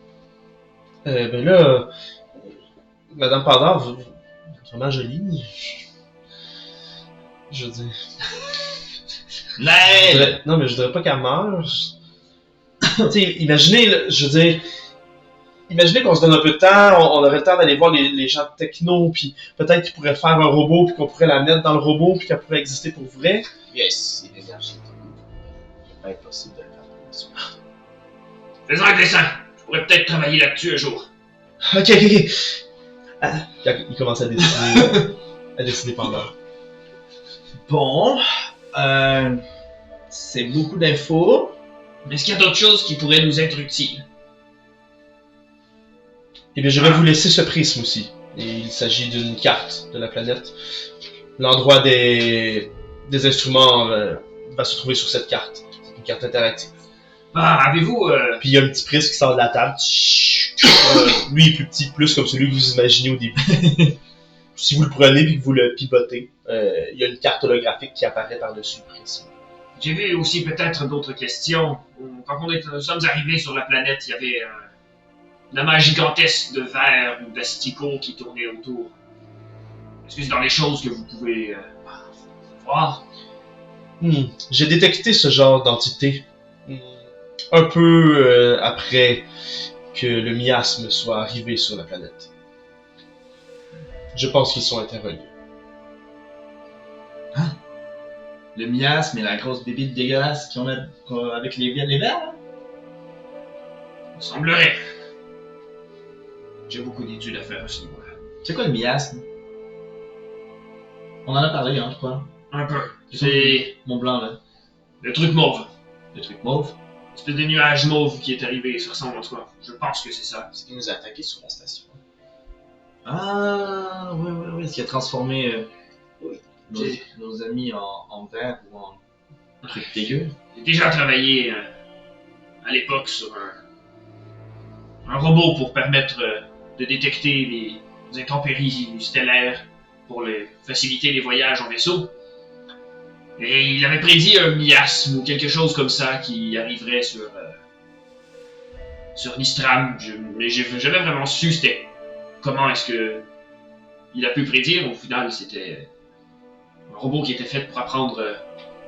Ben là, Madame Pandar, vous êtes vraiment jolie. Je veux dire... Naël! Non, mais je voudrais pas qu'elle meure. Tu sais, imaginez, là, je veux dire... Imaginez qu'on se donne un peu de temps, on aurait le temps d'aller voir les gens de techno, puis peut-être qu'ils pourraient faire un robot, puis qu'on pourrait la mettre dans le robot, puis qu'elle pourrait exister pour vrai. Yes, si l'énergie est en nous, il va pas être possible de le faire pour soi. Faisons un dessin. Je pourrais peut-être travailler là-dessus un jour. Ok. Ah, il commence à décider pendant. Bon, c'est beaucoup d'infos. Mais est-ce qu'il y a d'autres choses qui pourraient nous être utiles? Eh bien, je vais vous laisser ce prisme aussi. Et il s'agit d'une carte de la planète. L'endroit des instruments va se trouver sur cette carte. C'est une carte interactive. Ah, avez-vous... Puis il y a un petit prisme qui sort de la table. Lui il est plus petit, plus comme celui que vous imaginez au début. Si vous le prenez et que vous le pivotez, il y a une carte holographique qui apparaît par-dessus le prisme. J'ai vu aussi peut-être d'autres questions. Quand nous sommes arrivés sur la planète, il y avait un amas gigantesque de vers ou d'asticots qui tournait autour. Est-ce que c'est dans les choses que vous pouvez voir? J'ai détecté ce genre d'entité un peu après que le miasme soit arrivé sur la planète. Je pense qu'ils sont interreliés. Le miasme et la grosse bébite dégueulasse avec les verres, là? Il semblerait. J'ai beaucoup d'études à faire à ce niveau-là. C'est quoi le miasme? On en a parlé, hein, je crois. Un peu. C'est Mon blanc, là. le truc mauve. Le truc mauve. Une espèce de nuage mauve qui est arrivé, ça ressemble en tout cas. Je pense que c'est ça. Est-ce qu'il nous a attaqué sur la station? Ah, oui, ce qui a transformé nos, J'ai- nos amis en verre ou en truc dégueu. J'ai déjà travaillé à l'époque sur un robot pour permettre de détecter les intempéries stellaires pour faciliter les voyages en vaisseau. Et il avait prédit un miasme ou quelque chose comme ça qui arriverait sur Nistram, mais j'ai jamais vraiment su c'était comment est-ce que il a pu prédire. Au final, c'était un robot qui était fait pour apprendre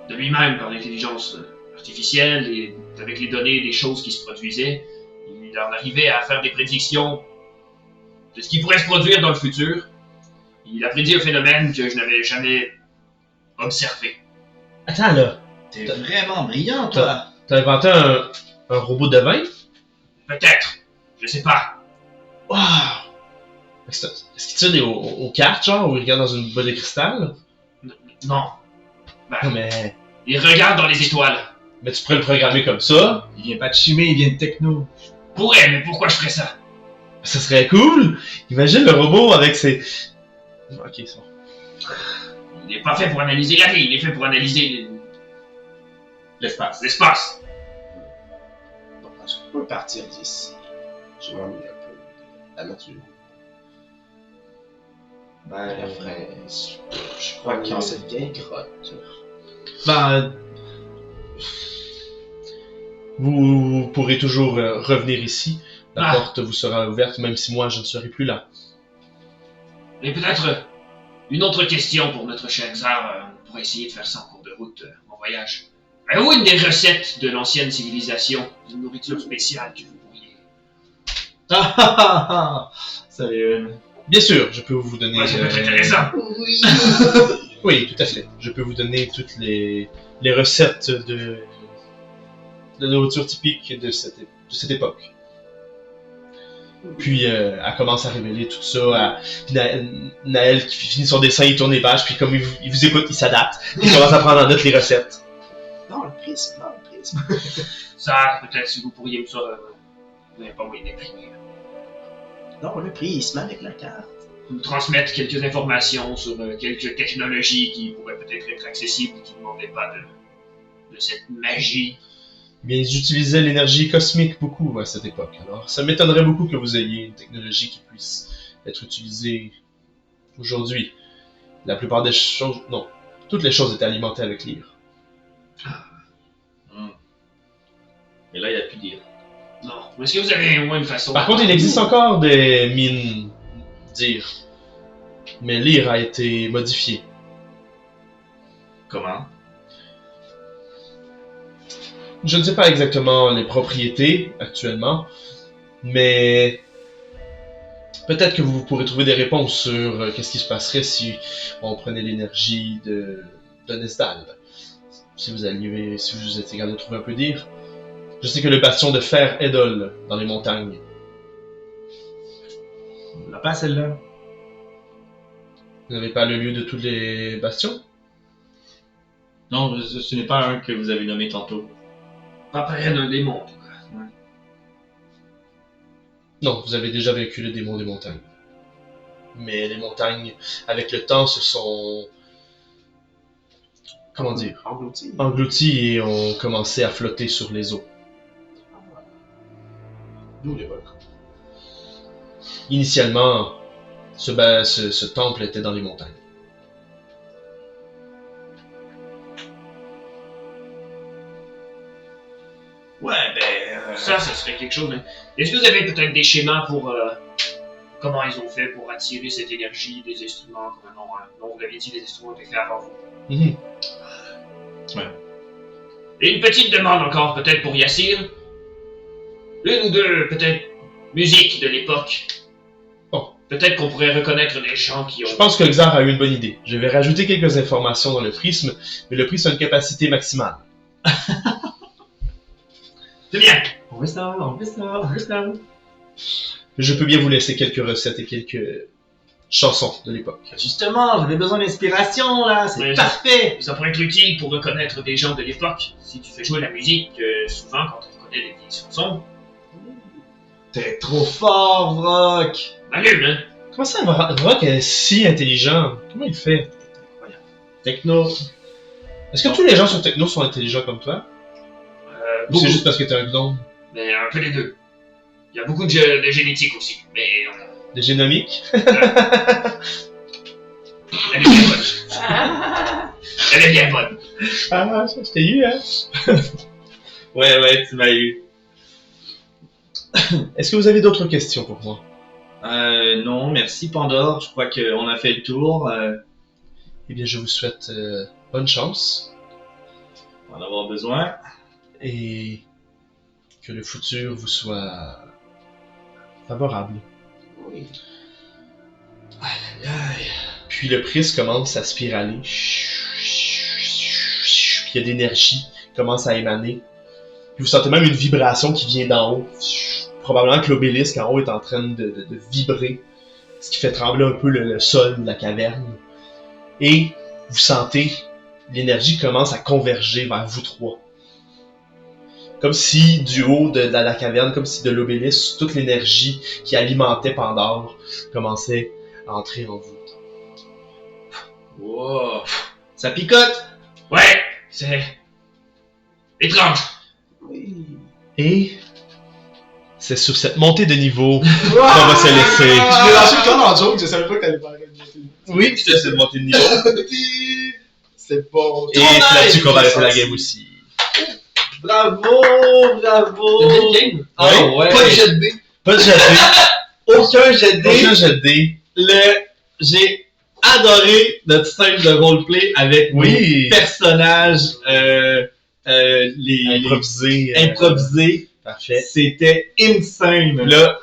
de lui-même par l'intelligence artificielle et avec les données des choses qui se produisaient. Il en arrivait à faire des prédictions de ce qui pourrait se produire dans le futur. Il a prédit un phénomène que je n'avais jamais observé. Attends là, T'es vraiment brillant, toi. t'as inventé un robot de vin? Peut-être, je sais pas. Wow! Est-ce qu'il tire aux cartes, genre, ou il regarde dans une boule de cristal? Non, Non, mais il regarde dans les étoiles. tu pourrais le programmer comme ça. Il vient pas de chimie, il vient de techno. Pourrait, mais pourquoi je ferais ça? Ça serait cool! Imagine le robot avec ses... Ok, c'est bon. Il n'est pas fait pour analyser la vie, il est fait pour analyser L'espace. l'espace. Bon, est-ce qu'on peut partir d'ici? Je m'ennuie un peu de la nature. La fraise. Je crois qu'il y a cette vieille grotte. Ben... Vous pourrez toujours revenir ici. La Ah. porte vous sera ouverte, même si moi je ne serai plus là. Et peut-être une autre question pour notre cher Xar. On pourrait essayer de faire ça en cours de route, en voyage. Avez-vous une des recettes de l'ancienne civilisation? Une nourriture spéciale que vous pourriez... Ah ah ah ah. Salut. Bien sûr, je peux vous donner... Ouais, ça peut être intéressant. Oui, tout à fait. Je peux vous donner toutes les recettes de nourriture typique de cette époque. Puis elle commence à révéler tout ça à puis Naël qui finit son dessin, il tourne les pages, puis comme il vous écoute, il s'adapte. Il commence à prendre en note les recettes. Non, le prisme, non, le prisme. Ça, peut-être si vous pourriez me ça... vous n'avez pas moyen d'imprimer. Non, le prisme avec la carte. Nous transmettre quelques informations sur quelques technologies qui pourraient peut-être être accessibles et qui ne demandaient pas de cette magie. Eh bien, ils utilisaient l'énergie cosmique beaucoup à cette époque. Alors, ça m'étonnerait beaucoup que vous ayez une technologie qui puisse être utilisée aujourd'hui. La plupart des choses... Non, toutes les choses étaient alimentées avec l'ire. Mais là, il a pu dire. Non. Est-ce que vous avez au moins une façon... Par contre, il existe encore des mines d'ire. Mais l'ire a été modifiée. Comment? Je ne sais pas exactement les propriétés actuellement, mais peut-être que vous pourrez trouver des réponses sur qu'est-ce qui se passerait si on prenait l'énergie de Nesdal. Si vous étiez capable de trouver un peu d'ire. Je sais que le bastion de fer Edol dans les montagnes. On l'a pas celle-là. Vous n'avez pas le lieu de tous les bastions? Non, ce n'est pas un que vous avez nommé tantôt. Pas près d'un démon, en tout cas. Ouais. Non, vous avez déjà vaincu le démon des montagnes. Mais les montagnes, avec le temps, se sont... Comment dire? Englouti. Englouties et ont commencé à flotter sur les eaux. D'où les volcans. Initialement, ce temple était dans les montagnes. Ouais, ben. Ça serait quelque chose. Mais... Est-ce que vous avez peut-être des schémas pour comment ils ont fait pour attirer cette énergie des instruments comme non, vous l'avez dit, les instruments étaient faits avant vous. Mhm. Et une petite demande encore, peut-être pour Yassir. Une ou deux, peut-être, musiques de l'époque. Bon. Peut-être qu'on pourrait reconnaître des gens qui ont... Je pense que Xar a eu une bonne idée. Je vais rajouter quelques informations dans le prisme, mais le prisme a une capacité maximale. C'est bien. On veut ça, on veut ça, on veut ça. Je peux bien vous laisser quelques recettes et quelques chansons de l'époque. Justement, j'avais besoin d'inspiration là, c'est Ouais, parfait. Ça pourrait être utile pour reconnaître des gens de l'époque. Si tu fais jouer la musique, souvent quand on reconnaît les vieilles chansons, T'es trop fort, Vrock. on allume, hein. Comment ça, Rock est si intelligent? Comment il fait? Techno. Est-ce que tous les gens sur Techno sont intelligents comme toi? Ou c'est juste parce que t'es un gnome? Mais un peu les deux. Il y a beaucoup de génétique aussi, mais Des génomiques? elle est bien bonne. Elle est bien bonne. Ah, ça, je t'ai eu, hein? Ouais, tu m'as eu. Est-ce que vous avez d'autres questions pour moi? Non, merci Pandore. Je crois qu'on a fait le tour. Eh bien, je vous souhaite bonne chance On va en avoir besoin. et que le futur vous soit favorable. Oui. Puis le prisme commence à spiraler. Puis il y a d'énergie qui commence à émaner. Puis vous sentez même une vibration qui vient d'en haut. Probablement que l'obélisque en haut est en train de vibrer, ce qui fait trembler un peu le sol, la caverne. Et vous sentez l'énergie commence à converger vers vous trois. Comme si du haut de la caverne, comme si de l'obélisque, toute l'énergie qui alimentait Pandore commençait à entrer en vous. Wow. Ça picote. Ouais, c'est étrange. Oui. Et c'est sur cette montée de niveau qu'on va se laisser. Je l'ai lâché comme en joke, je savais pas que t'allais parler de montée. Oui, c'est cette montée de niveau. C'est bon. Et c'est là-dessus qu'on va arrêter la game aussi. Bravo, C'est bravo. une belle game. Ah ouais. Pas de jet de dés. Pas de jet de dés. Aucun jet de dés. Aucun jet de dés. J'ai adoré notre scène de roleplay avec Oui. nos personnages les Improvisé. improvisés. Parfait. C'était insane. Là,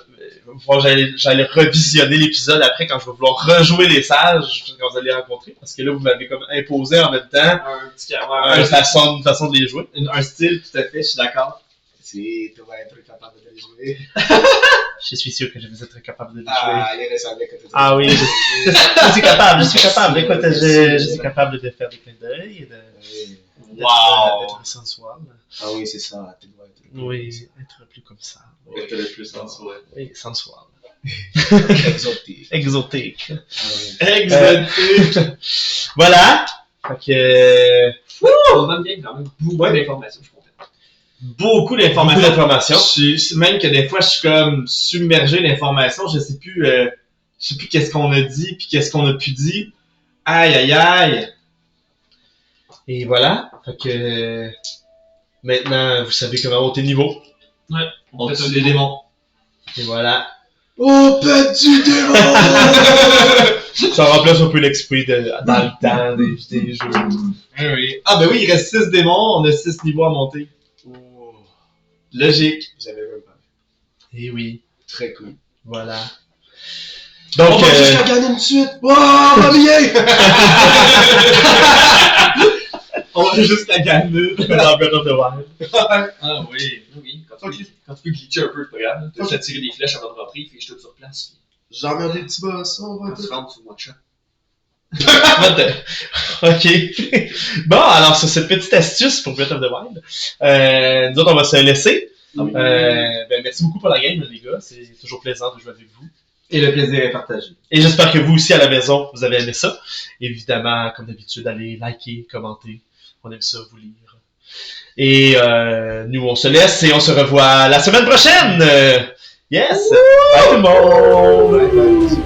bon, j'allais revisionner l'épisode après quand je vais vouloir rejouer les sages quand vous allez les rencontrer. Parce que là, vous m'avez comme imposé en même temps Un petit une façon de les jouer. Un style, tout à fait, je suis d'accord. Si, tu vas être capable de les jouer. Je suis sûr que je vais être capable de les jouer. Ah, il ressemblait que tu Ah oui, je suis capable, je suis capable. Écoute, je suis capable de faire des clins d'œil et d'être sensuel. Ah oui, c'est ça, tu dois être. Oui, être plus comme ça. Être le plus sensuel. Oui, sensuel. Exotique. Exotique. Ah oui. Exotique. Voilà. Fait que... On va bien quand même. Beaucoup d'informations, je suis content. Beaucoup Beaucoup d'informations. d'informations. Même que des fois, je suis comme submergé d'informations. Je sais plus qu'est-ce qu'on a dit, puis qu'est-ce qu'on a pu dire. Aïe, aïe, aïe. Et voilà. Fait que... Maintenant, vous savez comment monter de niveau. On tue des démons. Et voilà. Oh, petit démon! Ça remplace un peu l'esprit dans le temps des jeux. Oui. Ah ben oui, il reste 6 démons, on a 6 niveaux à monter. Oh, Logique. j'avais même pas. Et oui. Très cool. Voilà. On Donc, va jusqu'à gagner une suite! Wow, va bien! On va jusqu'à gagner. dans Breath of the Wild. Ah oui. Oui, quand tu peux glitcher un peu, c'est pas grave. Tu as tiré des flèches avant de rentrer, puis je tout sur place. J'en ai des petits boss, on va Quand tu rentres sur one shot. Ok. Bon, alors sur cette petite astuce pour Breath of the Wild, nous autres on va se laisser. Merci beaucoup pour la game les gars, c'est toujours plaisant de jouer avec vous. Et le plaisir est partagé. Et j'espère que vous aussi à la maison vous avez aimé ça. Évidemment, comme d'habitude, allez liker, commenter, on aime ça vous lire. Et nous on se laisse et on se revoit la semaine prochaine. Yes. Bye tout le monde. Bye bye.